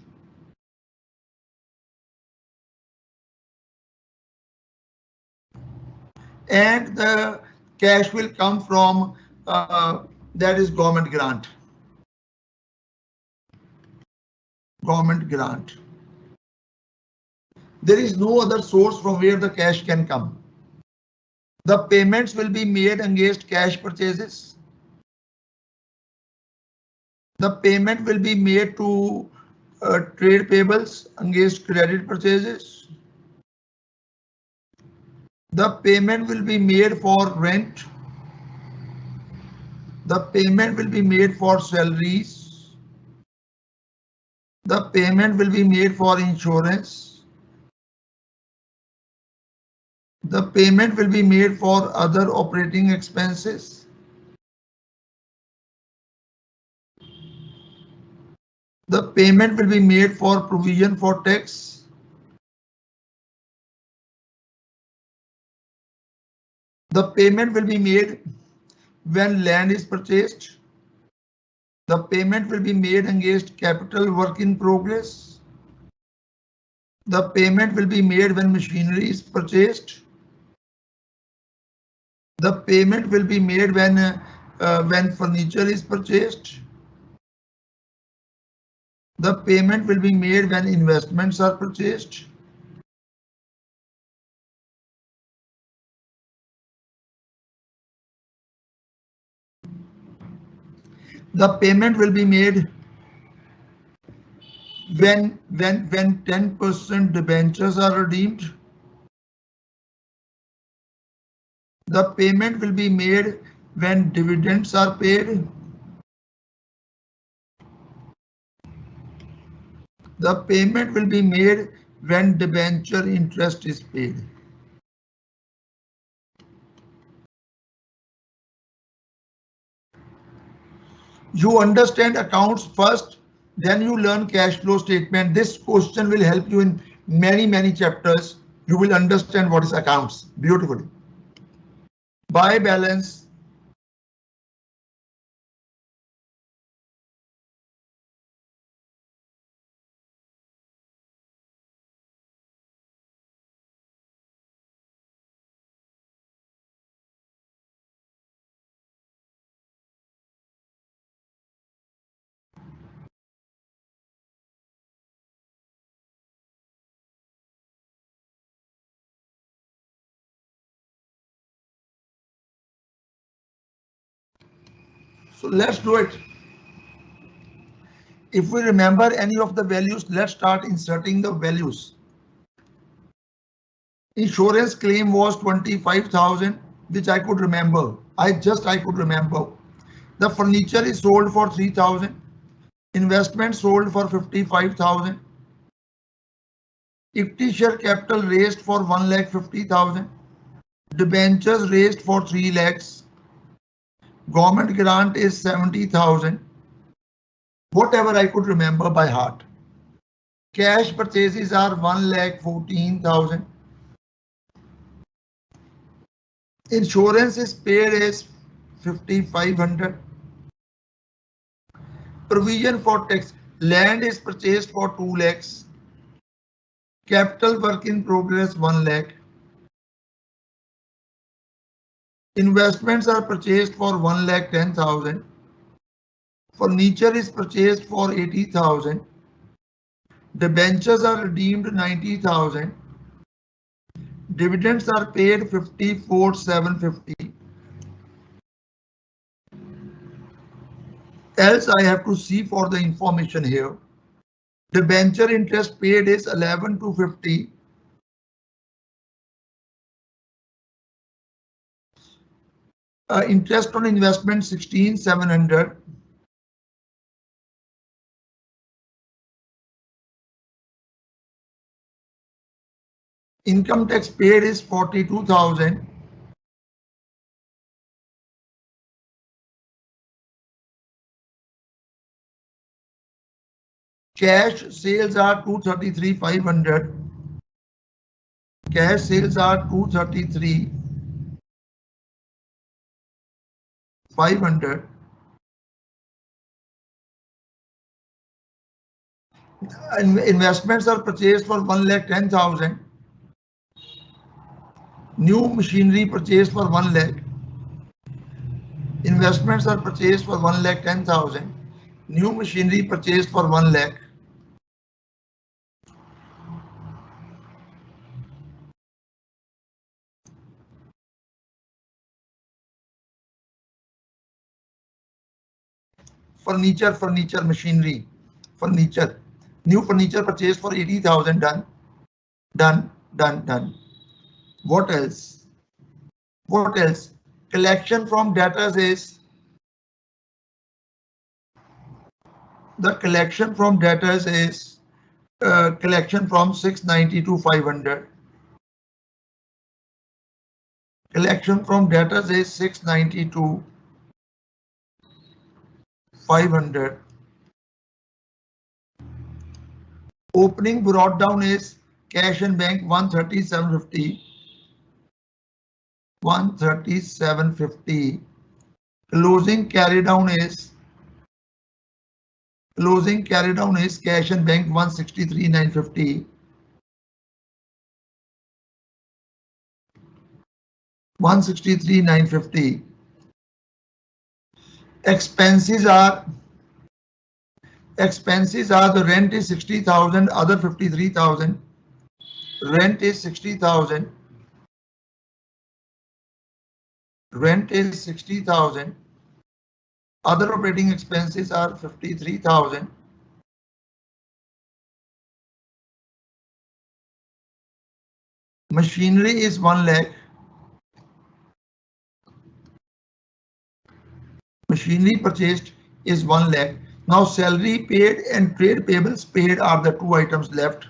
And the cash will come from that is government grant. There is no other source from where the cash can come. The payments will be made against cash purchases. The payment will be made to trade payables against credit purchases. The payment will be made for rent. The payment will be made for salaries. The payment will be made for insurance. The payment will be made for other operating expenses. The payment will be made for provision for tax. The payment will be made when land is purchased. The payment will be made against capital work in progress. The payment will be made when machinery is purchased. The payment will be made when furniture is purchased. The payment will be made when investments are purchased. The payment will be made when 10% debentures are redeemed. The payment will be made when dividends are paid. The payment will be made when debenture interest is paid. You understand accounts first, then you learn cash flow statement. This question will help you in many chapters. You will understand what is accounts beautifully. Buy balance. So let's do it. If we remember any of the values, let's start inserting the values. Insurance claim was 25,000, which I could remember. I could remember. The furniture is sold for 3,000. Investment sold for 55,000. Equity share capital raised for 1,50,000. Debentures raised for 3 lakhs. Government grant is 70,000. Whatever I could remember by heart. Cash purchases are 1,14,000. Insurance is paid as 5,500. Provision for tax. Land is purchased for 2 lakhs. Capital work in progress 1 lakh. Investments are purchased for 1,10,000. Furniture is purchased for 80,000. Debentures are redeemed 90,000. Dividends are paid 54,750. Else I have to see for the information here. Debenture interest paid is 11,250. Interest on investment 16,700. Income tax paid is 42,000. Cash sales are 233,500. Cash sales are 233,500. Investments are purchased for 1,10,000. New machinery purchased for 1 lakh. Investments are purchased for 1,10,000. New machinery purchased for 1 lakh. Furniture, machinery, furniture. New furniture purchased for 80,000. Done. What else? What else? Collection from debtors is collection from 690 to 500. Collection from debtors is 690 to 500. Opening brought down is cash and bank 137.50. 137.50. Closing carry down is cash and bank 163,950. 163,950. Expenses are the rent is 60,000, other 53,000. Rent is 60,000. Rent is 60,000. Other operating expenses are 53,000. Machinery is 1 lakh. Machinery purchased is 1 lakh. Now salary paid and trade payables paid are the two items left.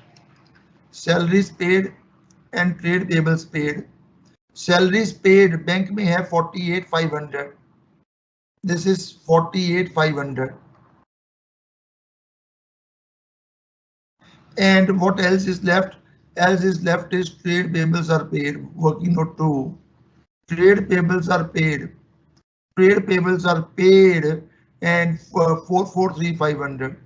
Salaries paid and trade payables paid. Salaries paid, bank may have 48,500. This is 48,500. And what else is left? Else is left is trade payables are paid. Working note 2. Trade payables are paid. Trade payables are paid and 443,500.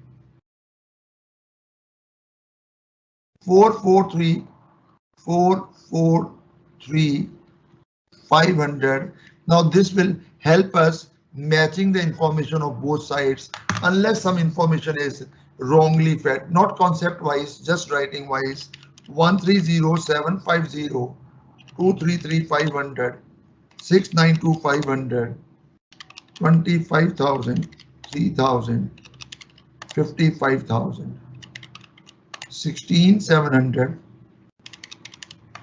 443,500. Now this will help us matching the information of both sides, unless some information is wrongly fed, not concept wise, just writing wise. 130,750, 233,500, 692,500, 25,000, 3,000, 55,000, 16,700,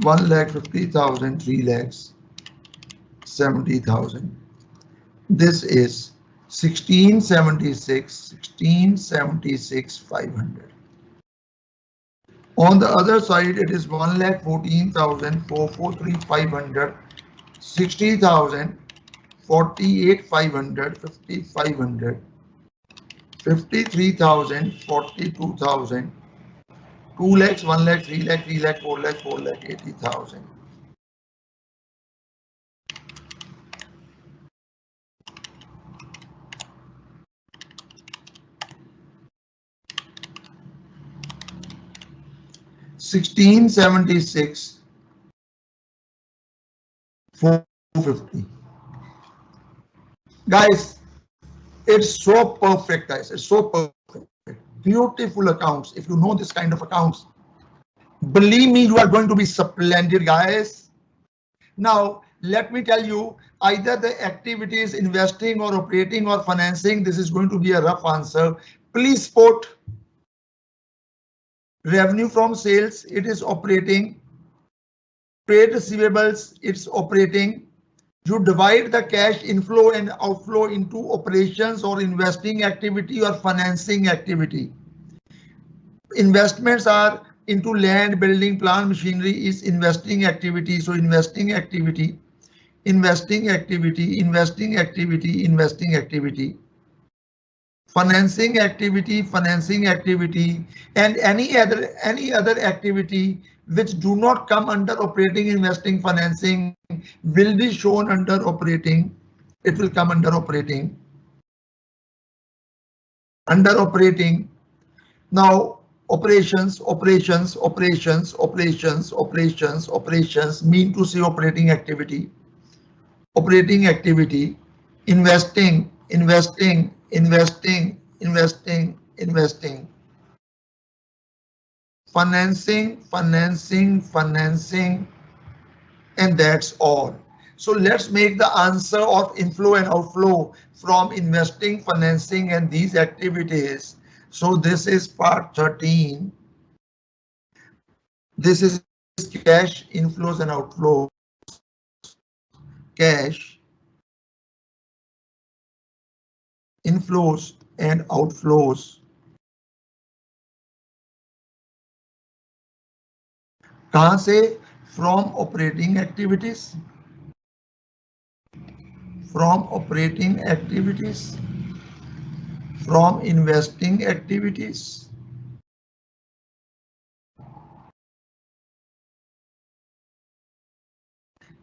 1,50,000, 3 lakhs, 70,000. This is 1676, 500. On the other side, it is 1,14,000, 443,500, 60,000, 48,500, 5,500, 53,000, 42,000, 2 lakhs, 1 lakh, 3 lakh, 3 lakh, 4 lakh, 4 lakh, 80,000. $1,676, 450. Guys, It's so perfect, guys. It's so perfect. Beautiful accounts. If you know this kind of accounts, believe me, you are going to be splendid, guys. Now, let me tell you, either the activity is investing or operating or financing. This is going to be a rough answer. Please put revenue from sales. It is operating. Trade receivables. It's operating. You divide the cash inflow and outflow into operations or investing activity or financing activity. Investments are into land, building, plant, machinery is investing activity. So investing activity, investing activity, investing activity, investing activity, financing activity, financing activity, and any other activity which do not come under operating, investing, financing will be shown under operating. It will come under operating. Under operating. Now operations mean to say operating activity. Operating activity, investing, financing, and that's all. So let's make the answer of inflow and outflow from investing, financing, and these activities. So this is part 13. This is cash inflows and outflows. Cash inflows and outflows. कहां से? From operating activities. From operating activities. From investing activities.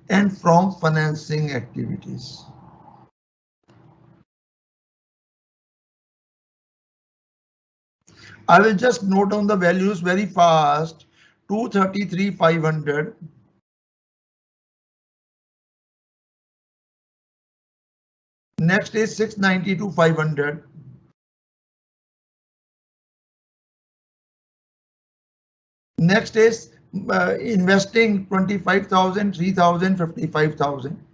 And from financing activities. I will just note down the values very fast. 233,500. Next is 692,500. Next is investing 25,000, 3,000, 55,000.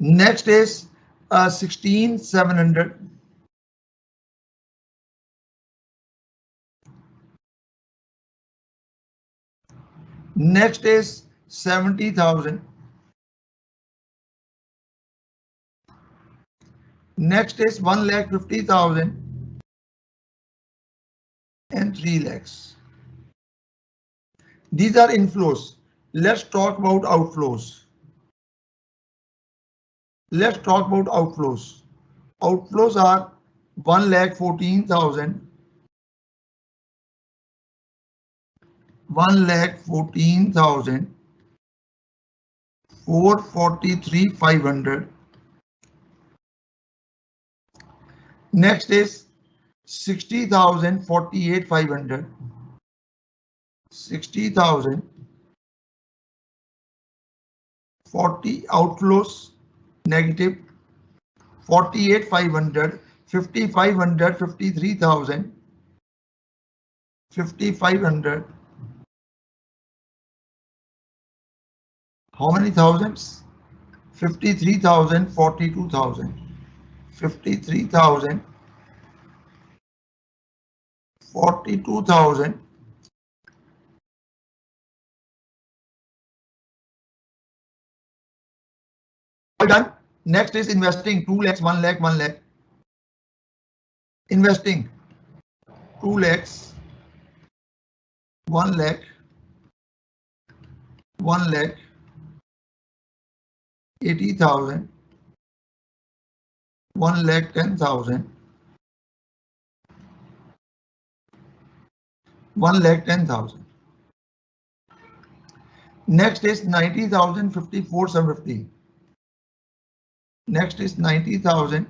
Next is 16,700. Next is 70,000. Next is 1,50,000 and 3 lakhs. These are inflows. Let's talk about outflows. Let's talk about outflows. Outflows are 1,14,000, 1,14,000, 443,500. Next is 60,000, 48,500. 60,000, 40 outflows negative, 48,500, 5,500, 53,000, 5,500. How many thousands? 53,000, 42,000, 53,000, 42,000. All done. Next is investing. 2 lakhs, 1 lakh, 1 lakh. Investing 2 lakhs, 1 lakh, 1 lakh, 80,000, 1 lakh 10,000, 1 lakh 10,000. Next is 90,000, 54,750. Next is 90,000,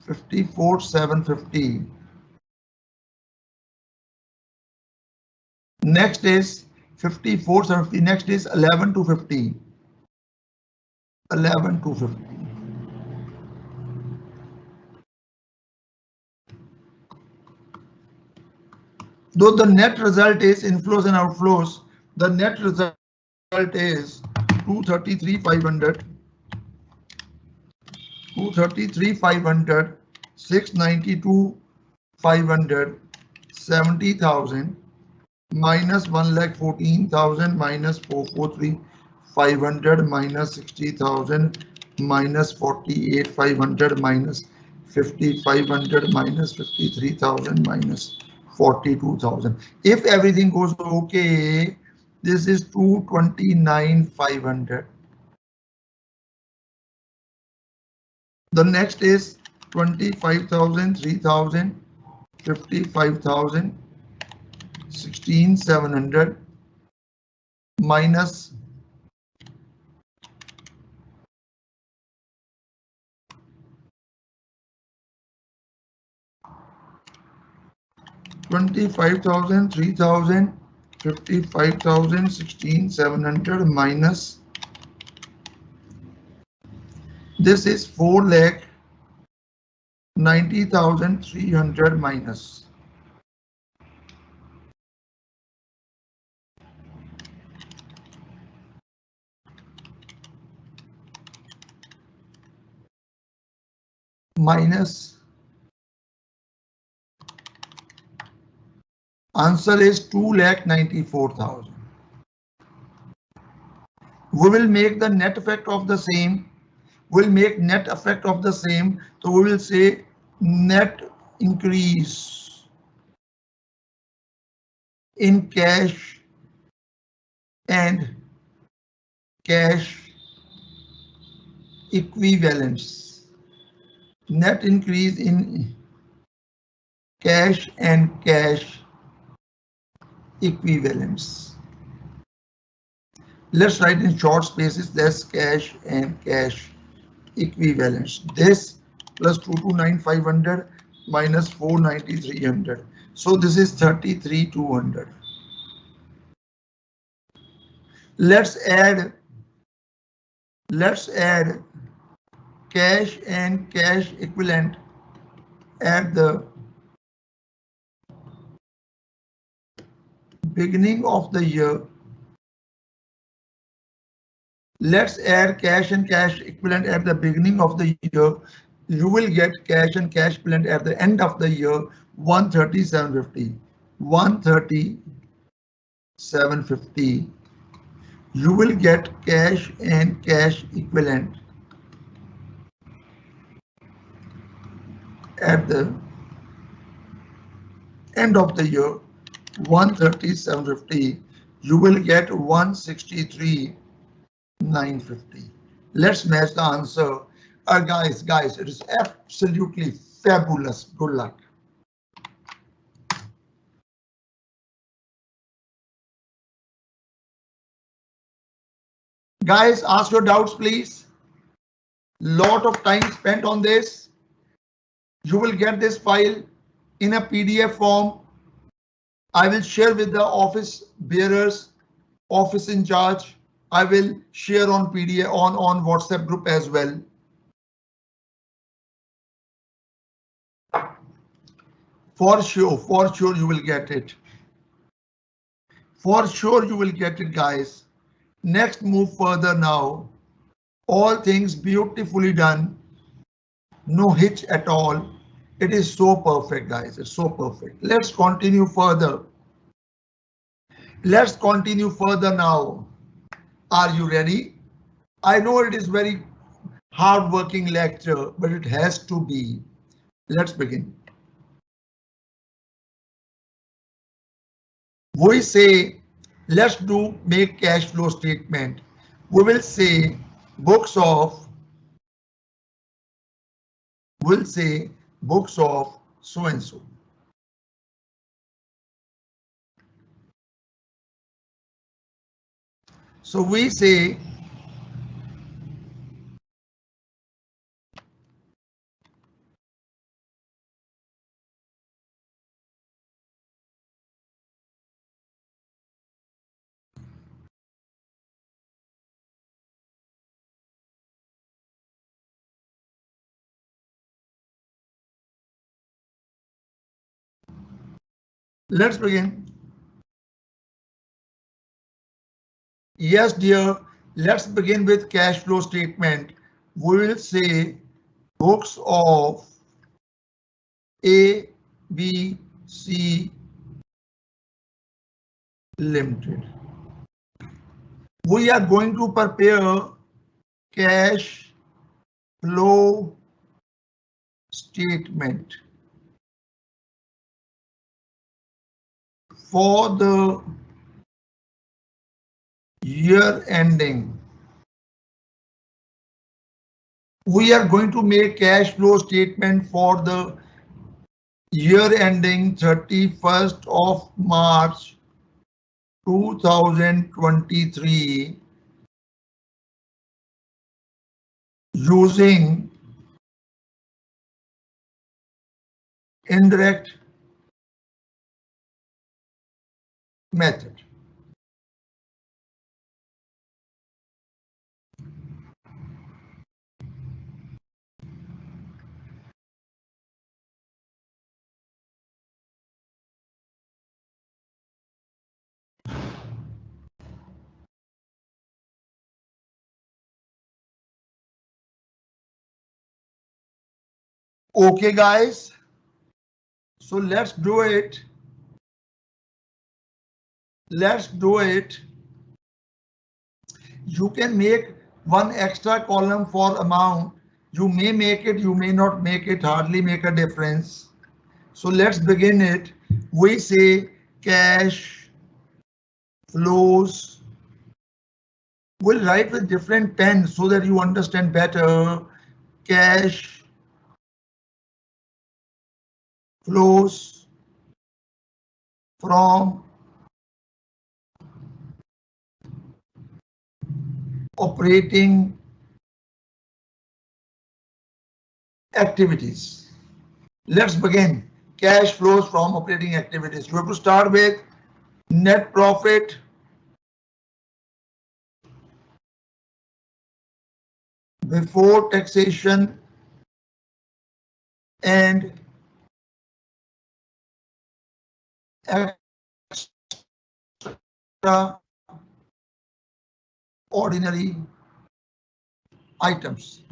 54,750. Next is 54, 70. Next is 11 to 50. 11 to 50. Though the net result is inflows and outflows, the net result is 233,500, 233,500, 692,500, 70,000, minus 1,14,000, minus 443,500, minus 60,000, minus 48,500, minus 5,500, minus 53,000, minus 42,000. If everything goes okay, this is 229,500. The next is 25,000, 3,000, 55,000, 16,700, minus 25,000, 3,000, 55,000, 16,700, minus this is 4,90,300, minus answer is 2,94,000. We will make the net effect of the same. We'll make net effect of the same. So we will say net increase in cash and cash equivalents. Net increase in cash and cash equivalents. Let's write in short spaces. That's cash and cash equivalents. This plus 229,500 minus 490,300. So this is 33,200. Let's add cash and cash equivalent at the beginning of the year. Let's add cash and cash equivalent at the beginning of the year. You will get cash and cash equivalent at the end of the year 130,750. 130,750. You will get cash and cash equivalent at the end of the year 130,750. You will get 163,950. Let's match the answer. Guys, it is absolutely fabulous. Good luck. Guys, ask your doubts, please. Lot of time spent on this. You will get this file in a PDF form. I will share with the office bearers, office in charge. I will share on PDF on WhatsApp group as well. For sure you will get it. For sure you will get it, guys. Next, move further now. All things beautifully done. No hitch at all. It is so perfect, guys. It's so perfect. Let's continue further. Let's continue further now. Are you ready? I know it is very hard-working lecture, but it has to be. Let's begin. We say, let's do make cash flow statement. We will say books of, we'll say books of so and so. So we say Let's begin. Yes, dear. Let's begin with cash flow statement. We will say books of A, B, C Limited. We are going to prepare cash flow statement for the year ending. We are going to make cash flow statement for the year ending 31st of March 2023 using indirect method. Okay, guys, so let's do it. Let's do it. You can make one extra column for amount. You may make it, you may not make it, hardly make a difference. So let's begin it. We say cash flows. We'll write with different pens so that you understand better. Cash flows from operating activities. Let's begin. Cash flows from operating activities. You have to start with net profit before taxation and extraordinary items.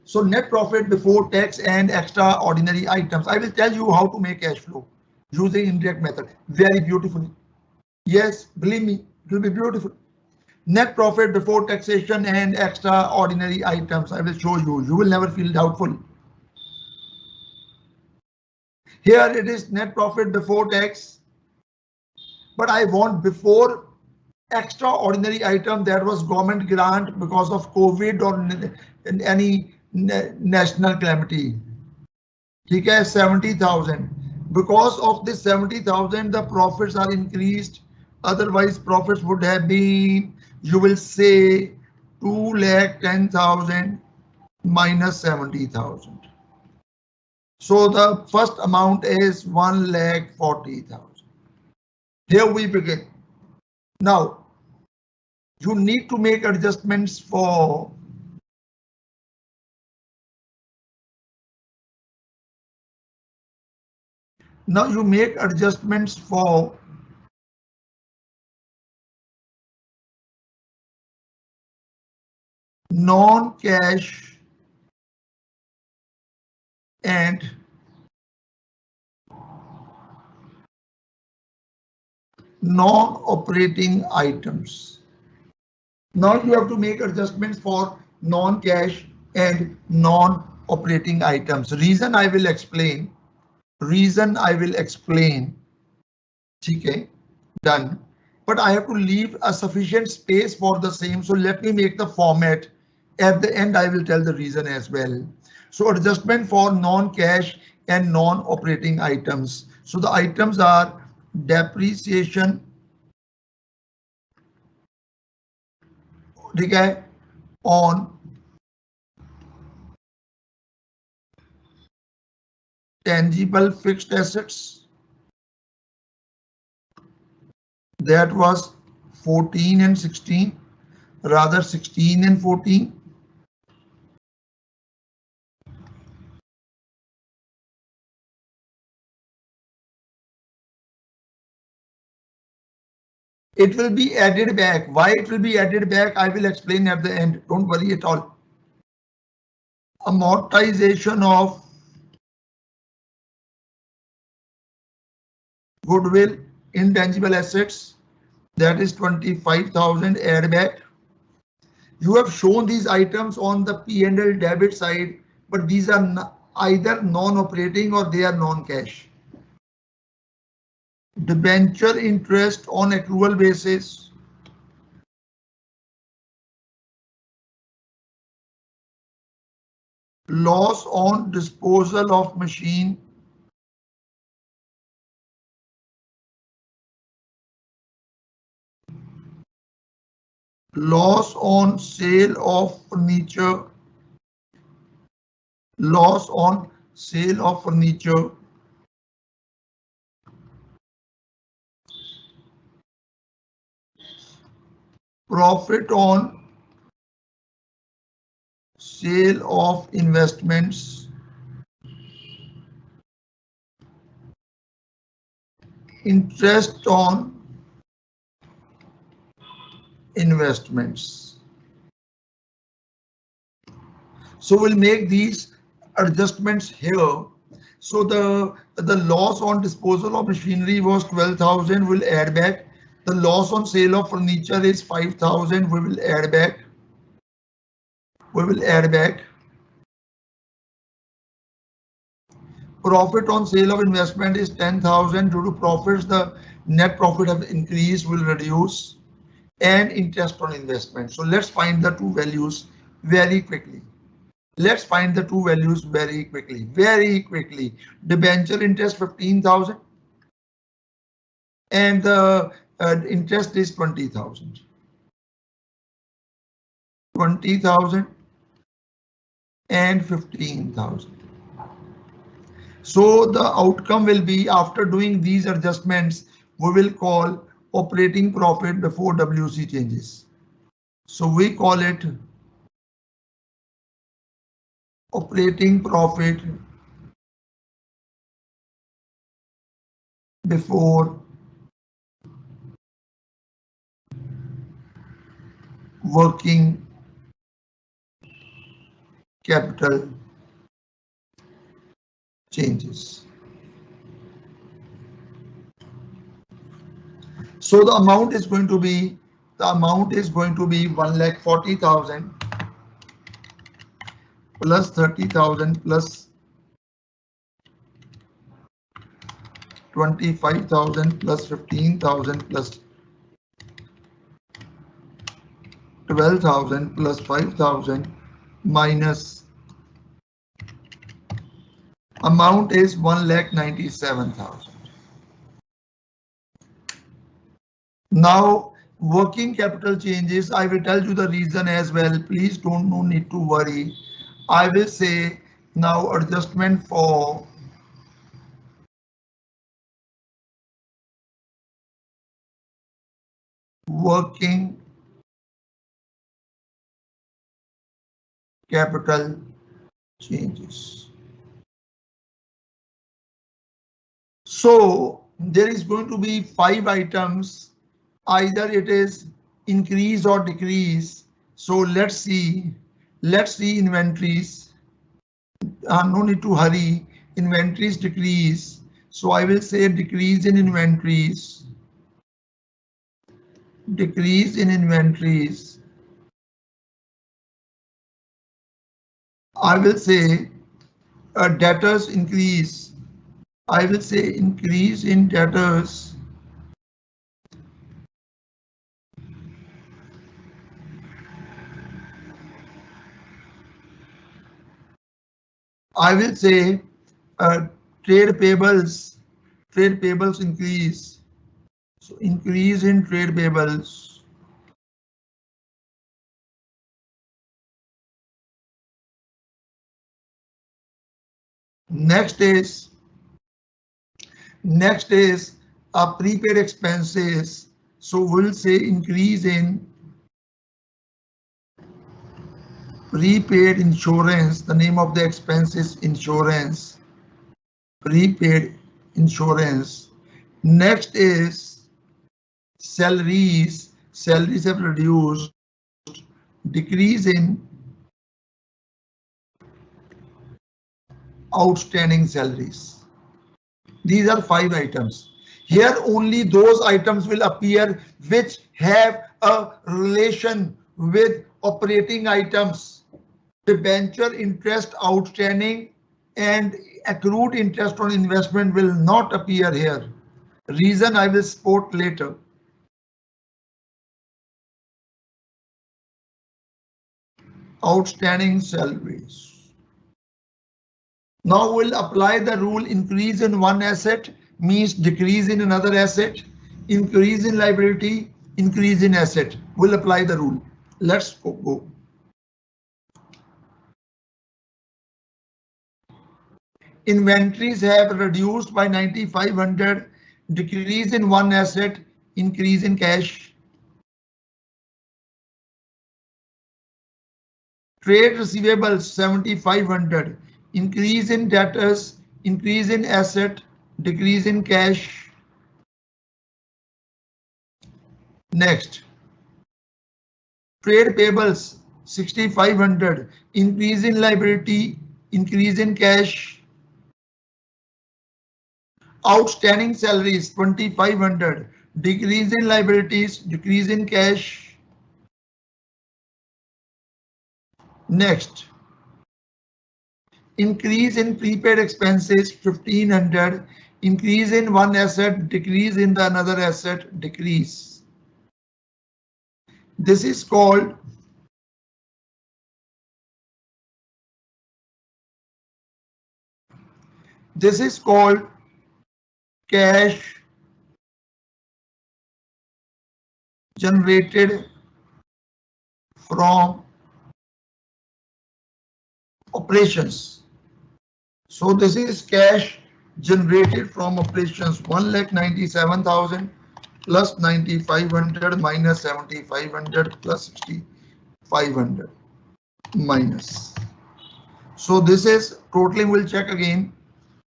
So net profit before tax and extraordinary items. I will tell you how to make cash flow using indirect method very beautifully. Yes, believe me, it will be beautiful. Net profit before taxation and extraordinary items. I will show you. You will never feel doubtful. Here it is net profit before tax, but I want before extraordinary item that was government grant because of COVID or any national calamity. ठीक है 70,000. Because of this 70,000 the profits are increased. Otherwise profits would have been, you will say 2,10,000 minus 70,000. So the first amount is 1,40,000. Here we begin. Now you need to make adjustments for non-cash and non-operating items. Now you have to make adjustments for non-cash and non-operating items. Reason I will explain. Okay, done. But I have to leave a sufficient space for the same. So let me make the format. At the end, I will tell the reason as well. So adjustment for non-cash and non-operating items. So the items are depreciation, okay, on tangible fixed assets. That was 14 and 16, rather 16 and 14. It will be added back. Why it will be added back, I will explain at the end. Don't worry at all. Amortization of goodwill, intangible assets, that is 25,000 add back. You have shown these items on the P&L debit side, but these are either non-operating or they are non-cash. Debenture interest on accrual basis. Loss on disposal of machine. Loss on sale of furniture. Loss on sale of furniture. Profit on sale of investments. Interest on investments. So we'll make these adjustments here. So the loss on disposal of machinery was 12,000. We'll add back. The loss on sale of furniture is 5,000. We will add back. We will add back. Profit on sale of investment is 10,000. Due to profits, the net profit have increased, will reduce, and interest on investment. So let's find the two values very quickly. Let's find the two values very quickly. Very quickly. Debenture interest 15,000 and the interest is 20,000. 20,000 and 15,000. So the outcome will be, after doing these adjustments, we will call operating profit before WC changes. So we call it operating profit before working capital changes. So the amount is going to be 1,40,000 plus 30,000 plus 25,000 plus 15,000 plus 12,000 plus 5,000 minus amount is 1,97,000. Now working capital changes, I will tell you the reason as well. Please no need to worry. I will say now adjustment for working capital changes. So there is going to be 5 items. Either it is increase or decrease. So let's see inventories. No need to hurry. Inventories decrease. So I will say decrease in inventories. Decrease in inventories. I will say debtors increase. I will say increase in debtors. I will say trade payables increase. So increase in trade payables. Next is prepaid expenses. So we'll say increase in prepaid insurance. The name of the expense is insurance. Prepaid insurance. Next is salaries have reduced, decrease in outstanding salaries. These are 5 items. Here only those items will appear which have a relation with operating items. Debenture interest outstanding and accrued interest on investment will not appear here. Reason I will support later. Outstanding salaries. Now we'll apply the rule: increase in one asset means decrease in another asset, increase in liability, increase in asset. We'll apply the rule. Let's go. Inventories have reduced by 9,500, decrease in one asset, increase in cash. Trade receivables 7,500, increase in debtors, increase in asset, decrease in cash. Next, trade payables 6,500, increase in liability, increase in cash. Outstanding salaries 2,500, decrease in liabilities, decrease in cash. Next, increase in prepaid expenses 1,500, increase in one asset, decrease in the another asset, decrease. This is called cash generated from operations. So this is cash generated from operations, 1,97,000 plus 9,500 minus 7,500 plus 6,500 minus. So this is totaling, we'll check again.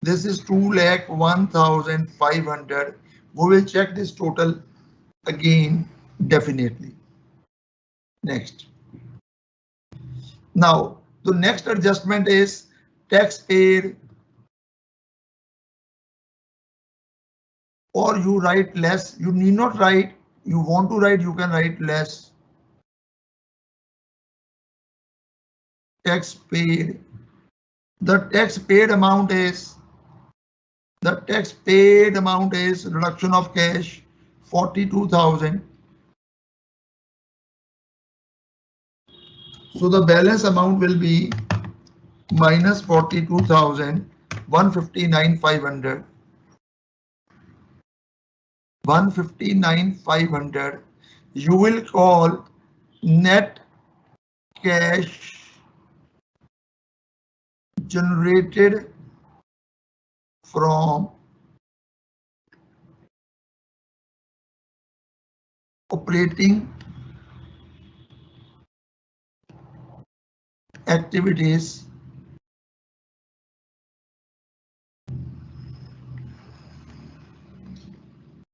This is 2,01,500. We will check this total again definitely. Next. Now the next adjustment is tax paid, or you write less. You need not write. You want to write, you can write less. Tax paid. The tax paid amount is reduction of cash 42,000. So the balance amount will be minus 42,000, 159,500. 159,500. You will call net cash generated from operating activities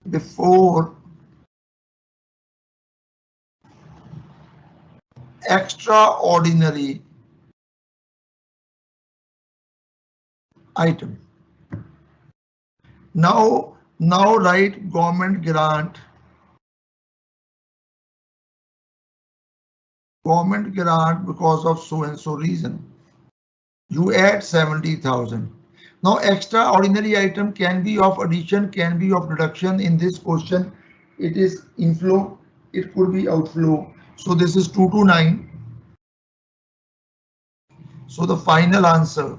before extraordinary item. Now write government grant because of so and so reason. You add 70,000. Now extraordinary item can be of addition, can be of reduction. In this question it is inflow, it could be outflow. So this is 229. So the final answer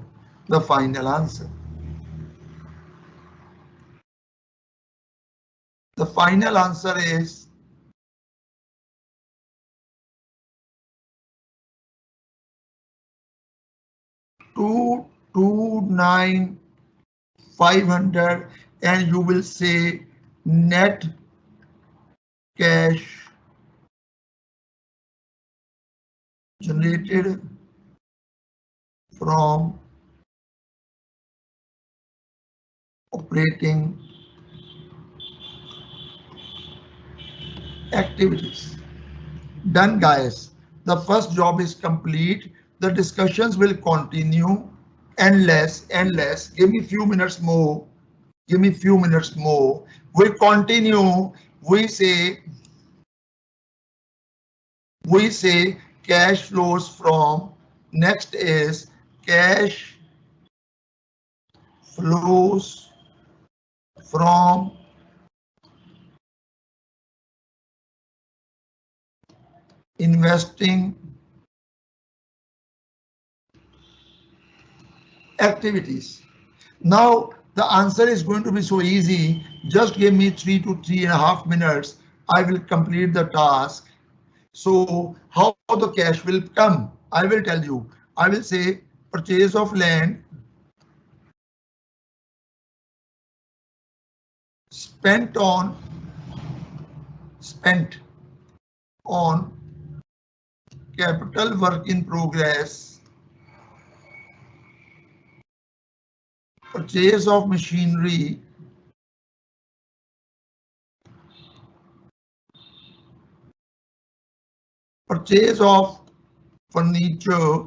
is 229,500, and you will say net cash generated from operating activities. Done, guys. The first job is complete. The discussions will continue endless. Give me few minutes more. Give me few minutes more. We continue. We say cash flows from. Next is cash flows from investing activities. Now the answer is going to be so easy. Just give me 3 to 3.5 minutes. I will complete the task. So how the cash will come? I will tell you. I will say purchase of land spent on capital work in progress, purchase of machinery, purchase of furniture,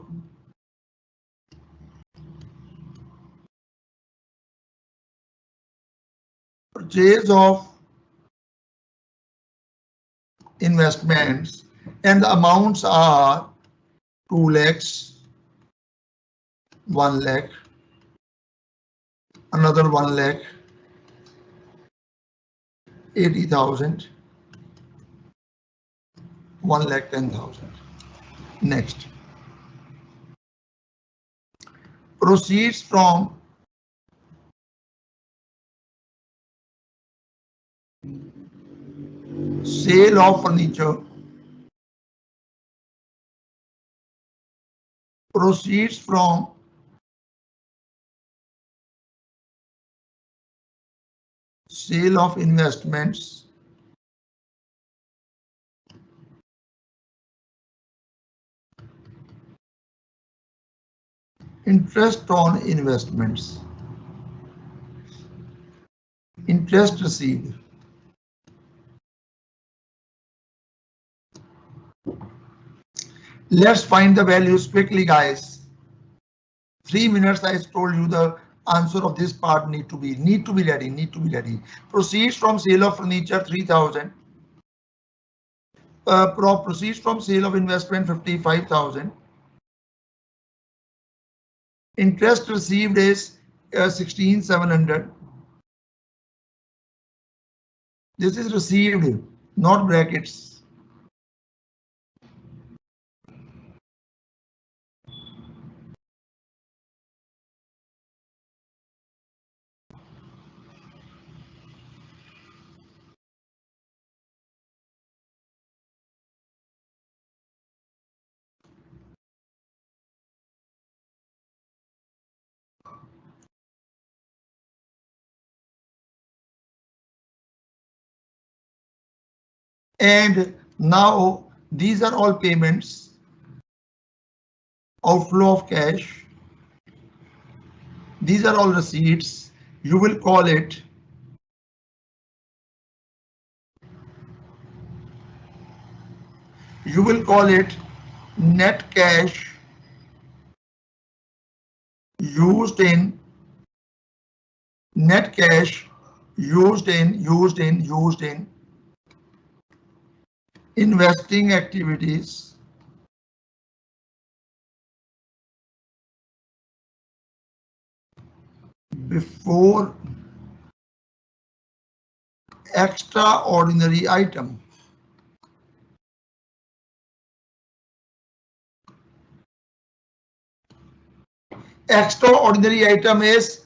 purchase of investments, and the amounts are 2 lakhs, 1 lakh, another 1 lakh, 80,000, 1 lakh 10,000. Next, proceeds from sale of furniture, proceeds from sale of investments, interest on investments, interest received. Let's find the values quickly, guys. 3 minutes. I told you the answer of this part need to be ready. Proceeds from sale of furniture 3,000. Proceeds from sale of investment 55,000. Interest received is 16,700. This is received, not brackets. And now these are all payments, outflow of cash. These are all receipts. You will call it net cash used in investing activities before extraordinary item. Extraordinary item is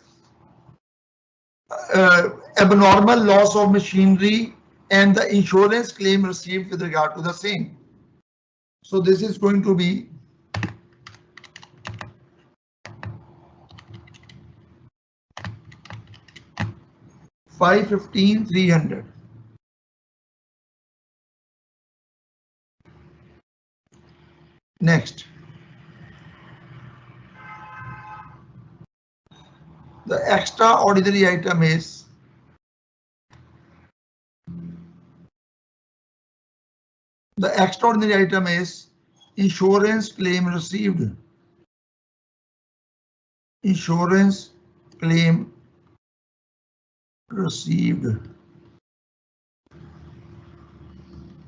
abnormal loss of machinery and the insurance claim received with regard to the same. So this is going to be 515,300. Next, the extraordinary item is The extraordinary item is insurance claim received. Insurance claim received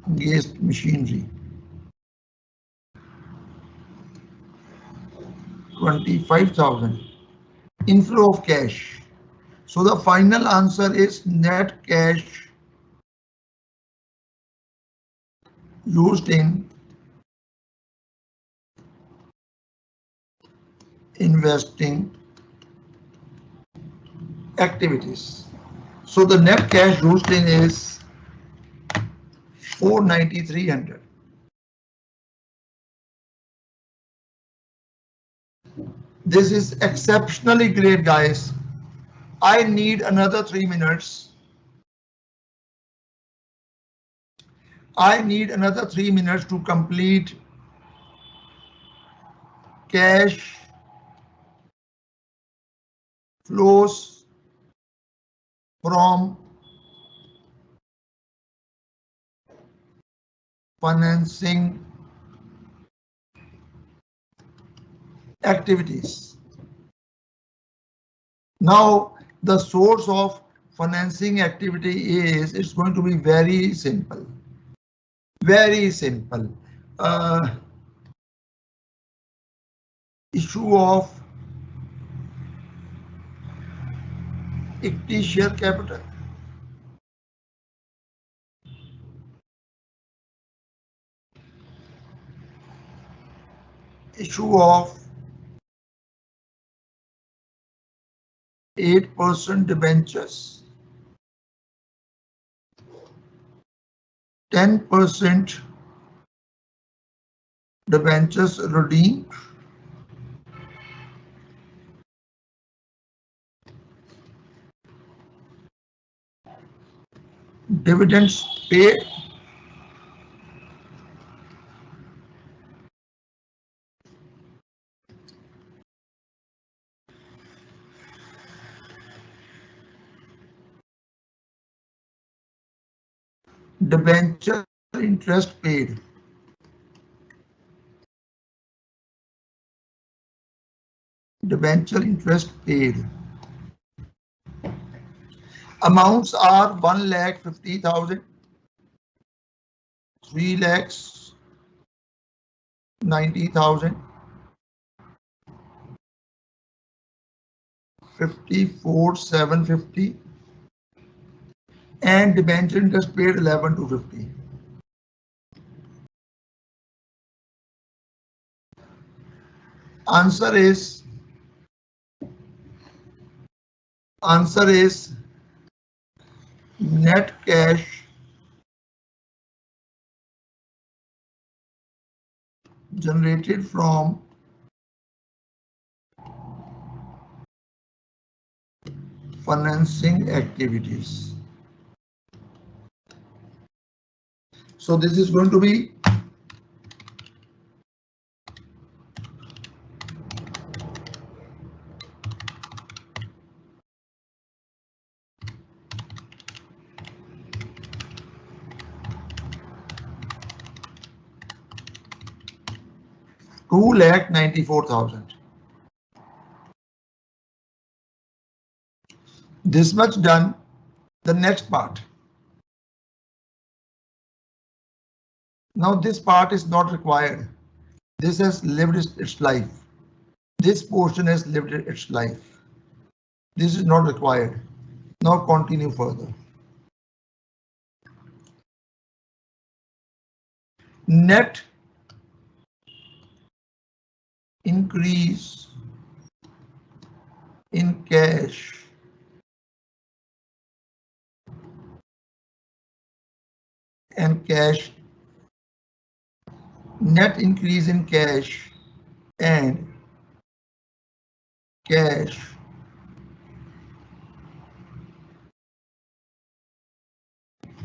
against machinery. 25,000. Inflow of cash. So the final answer is net cash used in investing activities. So the net cash used in is 49300. This is exceptionally great, guys. I need another 3 minutes. I need another 3 minutes to complete cash flows from financing activities. Now, the source of financing activity is, it's going to be very simple. Very simple. Issue of equity share capital. Issue of 8% debentures. 10% debentures redeemed. Dividends paid. Debenture interest paid. Debenture interest paid. Amounts are 1,50,000, 3,90,000, 54,750, and debenture interest paid 11,250. Answer is net cash generated from financing activities. So this is going to be $2,94,000. This much done. The next part. Now this part is not required. This has lived its life. This portion has lived its life. This is not required. Now continue further. Net increase in cash and cash. Net increase in cash and cash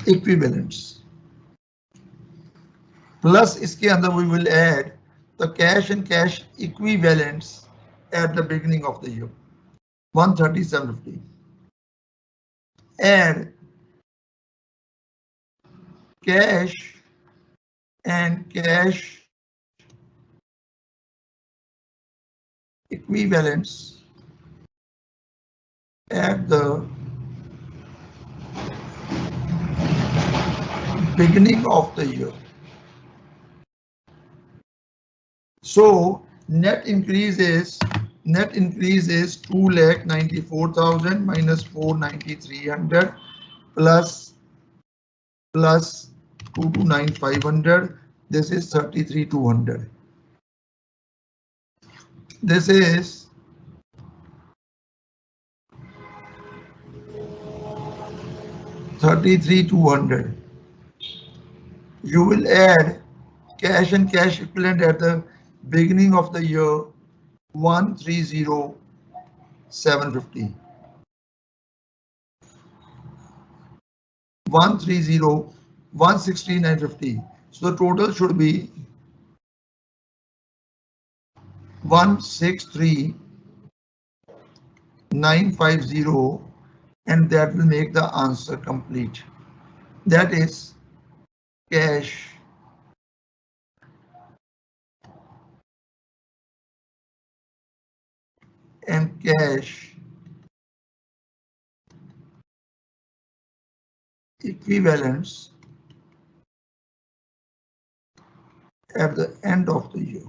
equivalents. Plus इसके अंदर we will add the cash and cash equivalents at the beginning of the year. 137.50. Add cash and cash equivalents at the beginning of the year. So net increase is 2,94,000 minus 493,300 plus 229,500. This is 33,200. This is 33,200. You will add cash and cash equivalent at the beginning of the year 130,750. 160,950. So the total should be 163,950, and that will make the answer complete. That is cash and cash equivalents at the end of the year.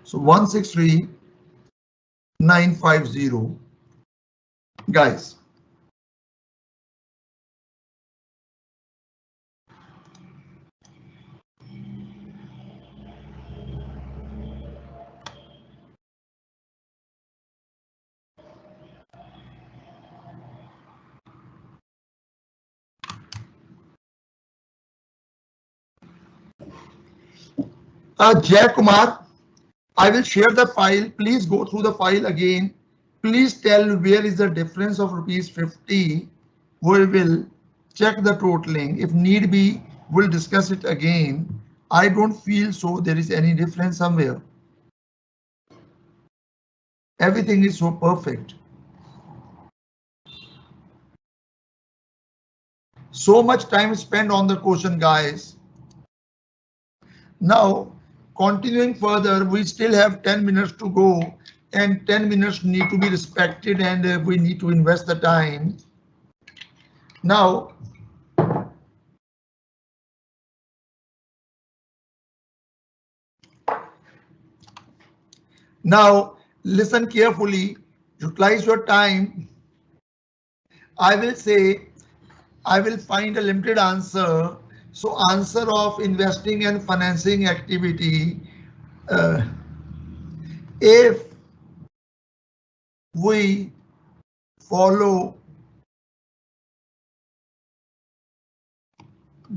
So 163,950. Guys, Jay Kumar, I will share the file. Please go through the file again. Please tell where is the difference of rupees 50. We will check the totaling. If need be, we'll discuss it again. I don't feel so there is any difference somewhere. Everything is so perfect. So much time spent on the question, guys. Now, continuing further, we still have 10 minutes to go, and 10 minutes need to be respected, and we need to invest the time. Now, listen carefully, utilize your time. I will say, I will find a limited answer. So answer of investing and financing activity, if we follow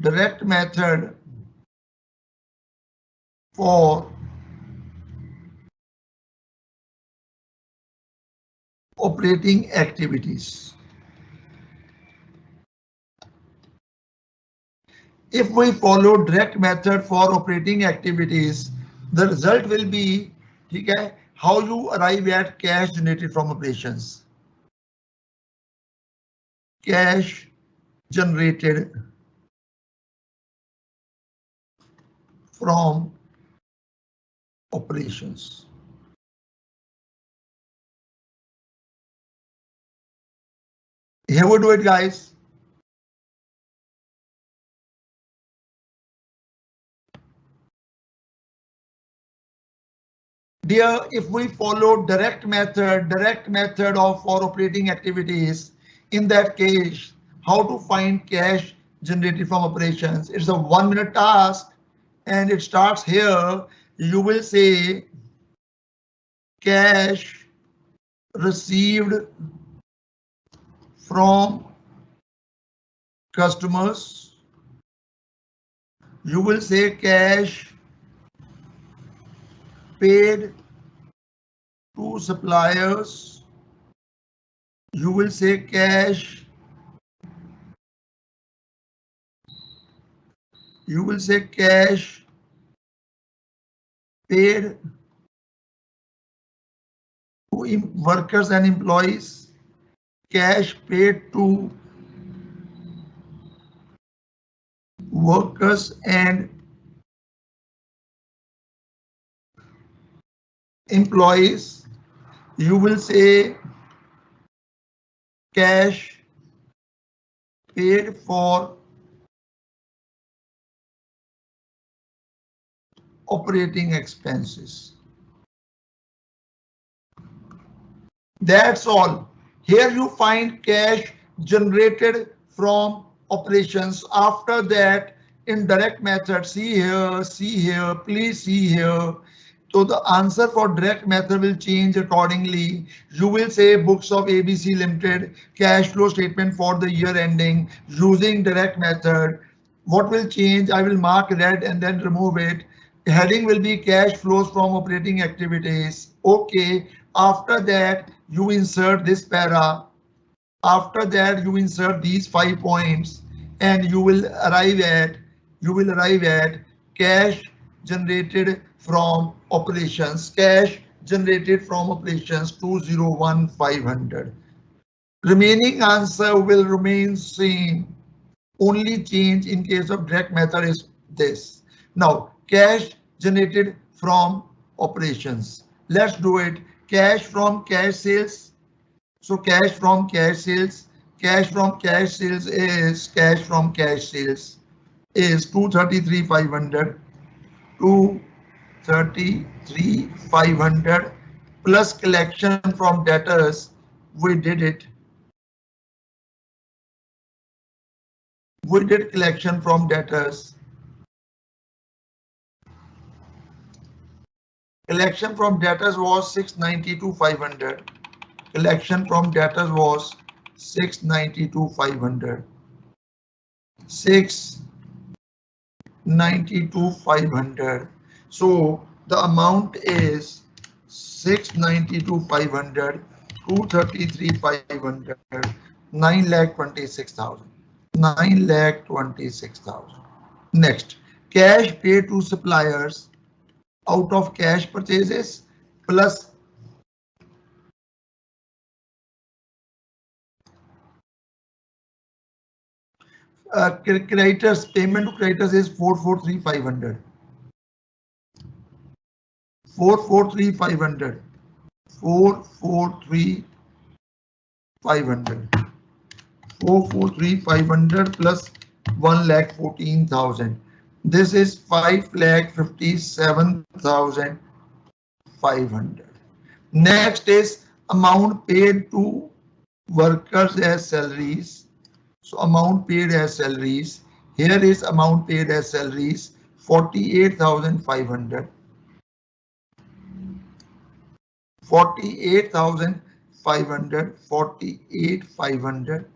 direct method for operating activities. If we follow direct method for operating activities, the result will be, okay, how you arrive at cash generated from operations. Cash generated from operations. Here we do it, guys. Dear, if we follow direct method of for operating activities, in that case, how to find cash generated from operations? It's a 1-minute task, and it starts here. You will say cash received from customers. You will say cash paid to suppliers. You will say cash. You will say cash paid to workers and employees. Cash paid to workers and employees, you will say cash paid for operating expenses. That's all. Here you find cash generated from operations. After that, in direct method, see here, please see here. So the answer for direct method will change accordingly. You will say books of ABC Limited, cash flow statement for the year ending using direct method. What will change? I will mark red and then remove it. Heading will be cash flows from operating activities. Okay. After that, you insert this para. After that, you insert these 5 points, and you will arrive at cash generated from operations. Cash generated from operations 201,500. Remaining answer will remain same. Only change in case of direct method is this. Now, cash generated from operations. Let's do it. Cash from cash sales. So cash from cash sales is 233,500, 233,500 plus collection from debtors. We did it. We did collection from debtors. Collection from debtors was 692,500. Collection from debtors was 692,500. 692,500. So the amount is 692,500, 233,500, 9,26,000. 9,26,000. Next, cash paid to suppliers out of cash purchases plus creditors, payment to creditors is 443,500. 443,500. 443,500. 443,500 plus 1,14,000. This is 5,57,500. Next is amount paid to workers as salaries. So amount paid as salaries. Here is amount paid as salaries 48,500. 48,500. 48,500.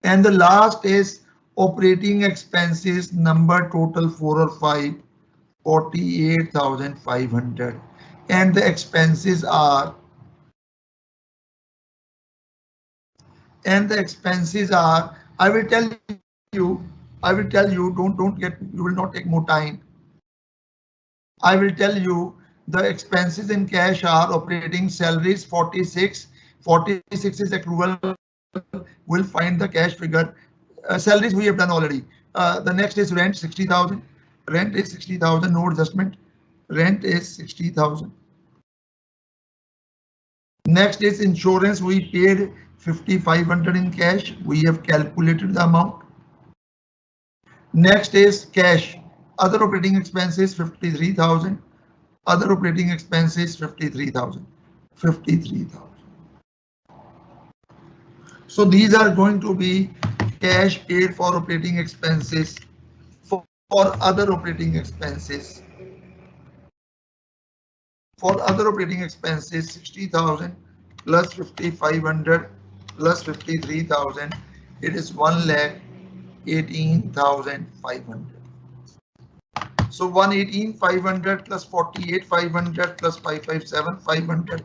And the last is operating expenses, number total 4 or 5, 48,500. And the expenses are, I will tell you, don't get, you will not take more time. I will tell you the expenses in cash are operating salaries 46. 46 is accrual. We'll find the cash figure. Salaries we have done already. The next is rent 60,000. Rent is 60,000. No adjustment. Rent is 60,000. Next is insurance. We paid 5,500 in cash. We have calculated the amount. Next is cash. Other operating expenses 53,000. Other operating expenses 53,000. 53,000. So these are going to be cash paid for operating expenses. For other operating expenses. For other operating expenses 60,000 plus 5,500 plus 53,000. It is 1,18,500. So 118,500 plus 48,500 plus 557,500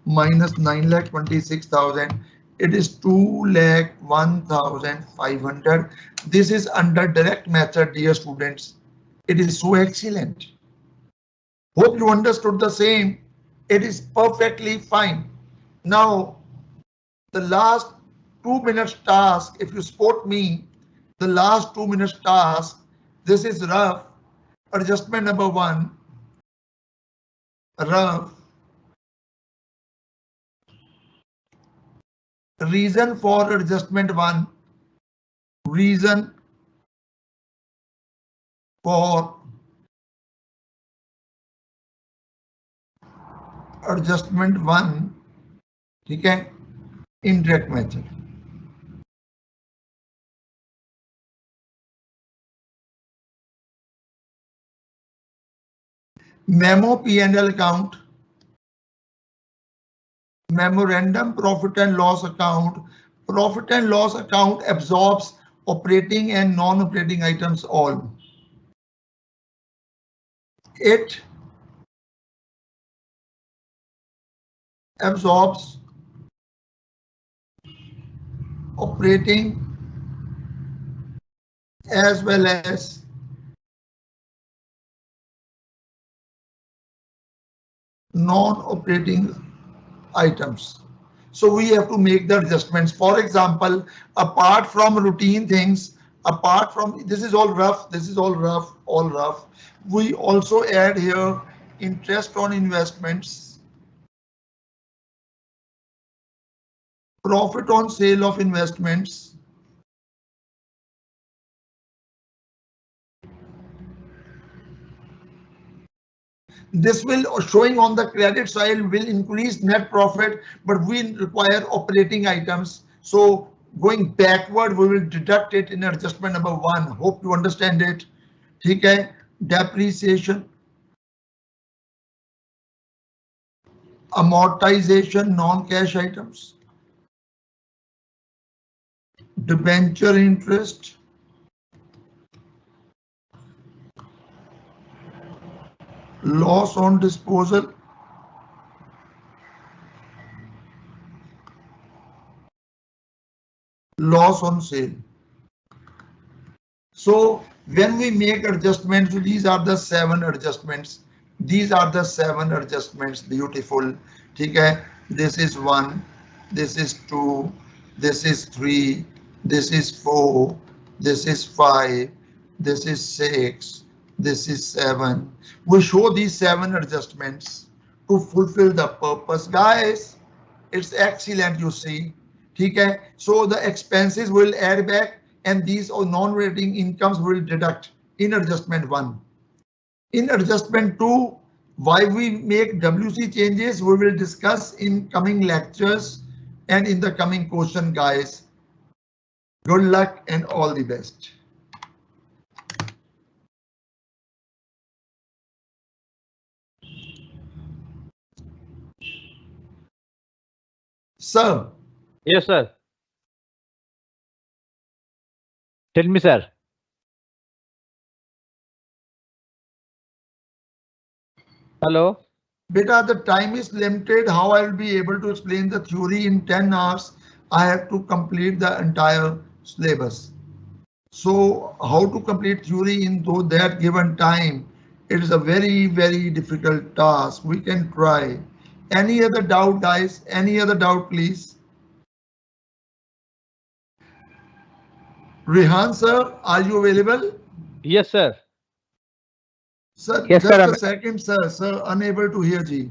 minus 9,26,000. It is 2,01,500. This is under direct method, dear students. It is so excellent. Hope you understood the same. It is perfectly fine. Now, the last 2 minutes task, if you support me, the last 2 minutes task. This is rough. Adjustment number 1, rough. Reason for adjustment 1, reason for adjustment 1, ठीक है, indirect method. Memo P&L account, memorandum profit and loss account. Profit and loss account absorbs operating and non-operating items all. It absorbs operating as well as non-operating items. So we have to make the adjustments. For example, apart from routine things, apart from this is all rough, this is all rough. We also add here interest on investments, profit on sale of investments, this will showing on the credit side will increase net profit, but we require operating items. So going backward, we will deduct it in adjustment number 1. Hope you understand it. ठीक है, depreciation, amortization, non-cash items, debenture interest, loss on disposal, loss on sale. So when we make adjustments, these are the 7 adjustments. These are the 7 adjustments. Beautiful. ठीक है, this is 1, this is 2, this is 3, this is 4, this is 5, this is 6, this is 7. We show these 7 adjustments to fulfill the purpose. Guys, it's excellent, you see. ठीक है, so the expenses will add back and these non-operating incomes will deduct in adjustment 1. In adjustment 2, why we make WC changes, we will discuss in coming lectures and in the coming question, guys. Good luck and all the best. Sir.
Yes, sir. Tell me, sir. Hello.
Beta, the time is limited. How I will be able to explain the theory in 10 hours? I have to complete the entire syllabus. So how to complete theory in that given time? It is a very, very difficult task. We can try. Any other doubt, guys? Any other doubt, please? Rehan, sir, are you available?
Yes, sir.
Sir,
Yes,
just
sir,
a second, sir. Sir, unable to hear you.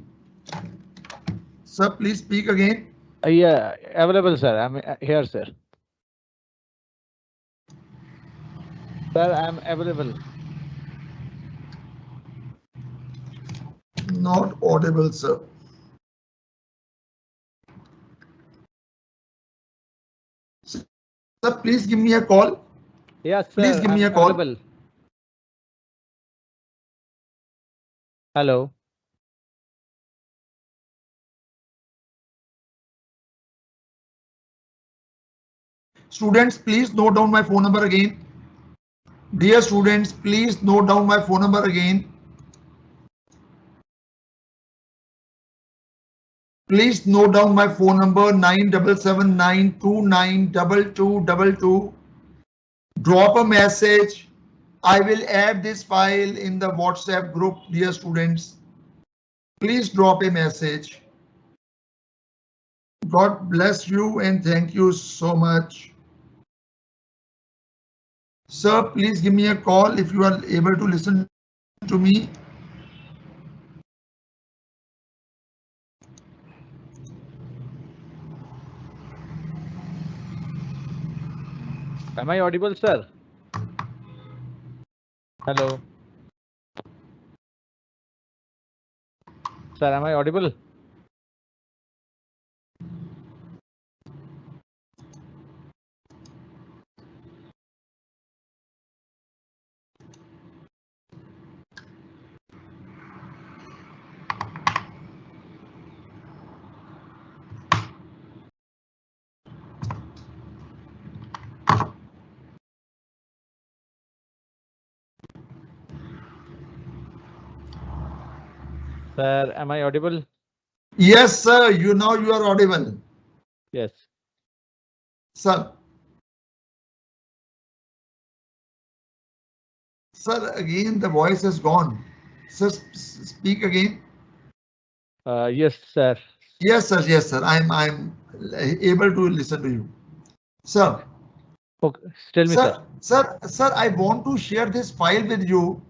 Sir, please speak again.
Yeah, available, sir. I'm here, sir. Sir, I'm available.
Not audible, sir. Sir, please give me a call.
Yes, sir.
Please give me a call.
Available. Hello.
Students, please note down my phone number again. Dear students, please note down my phone number again. Please note down my phone number 9779292222. Drop a message. I will add this file in the WhatsApp group, dear students. Please drop a message. God bless you and thank you so much. Sir, please give me a call if you are able to listen to me.
Am I audible, sir? Hello. Sir, am I audible? Sir, am I audible?
Yes, sir. Now you are audible.
Yes.
Sir. Sir, again the voice has gone. Sir, speak again.
Yes, sir.
Yes, sir. Yes, sir. I'm able to listen to you. Sir.
Okay. Tell me, sir.
Sir, I want to share this file with you.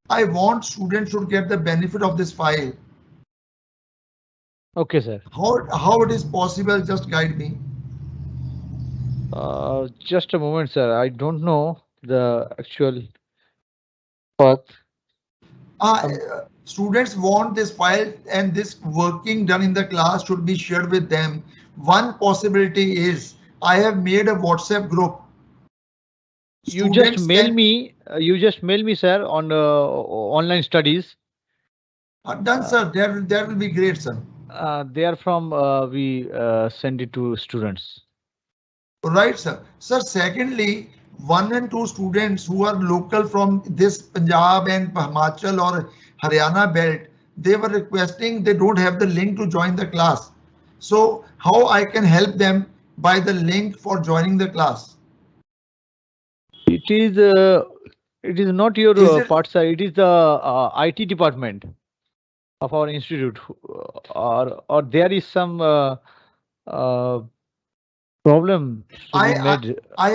I want students should get the benefit of this file.
Okay, sir.
How it is possible? Just guide me.
Just a moment, sir. I don't know the actual path. Um,
Students want this file and this working done in the class should be shared with them. One possibility is I have made a WhatsApp group.
you just
Students
mail
can
me. You just mail me, sir, on online studies.
done, sir. That will be great, sir.
They are from we send it to students.
Right, sir. Sir, secondly, 1 and 2 students who are local from this Punjab and Himachal or Haryana belt, they were requesting they don't have the link to join the class. So how I can help them by the link for joining the class?
It is not your
Is it?
part, sir. It is the IT department of our institute, or there is some uh, problem to be
I,
made.
I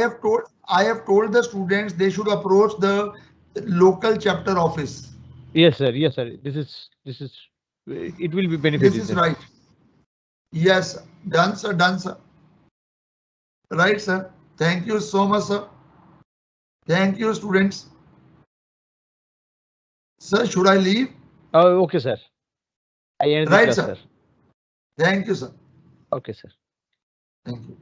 have told the students they should approach the local chapter office.
Yes, sir. Yes, sir. This is. It will be
This
benefited
is
them.
right. Yes, done, sir. Done, sir. Right, sir. Thank you so much, sir. Thank you, students. Sir, should I leave?
Oh, okay, sir. I end the
Right,
class,
sir.
sir.
Thank you, sir.
Okay, sir.
Thank you.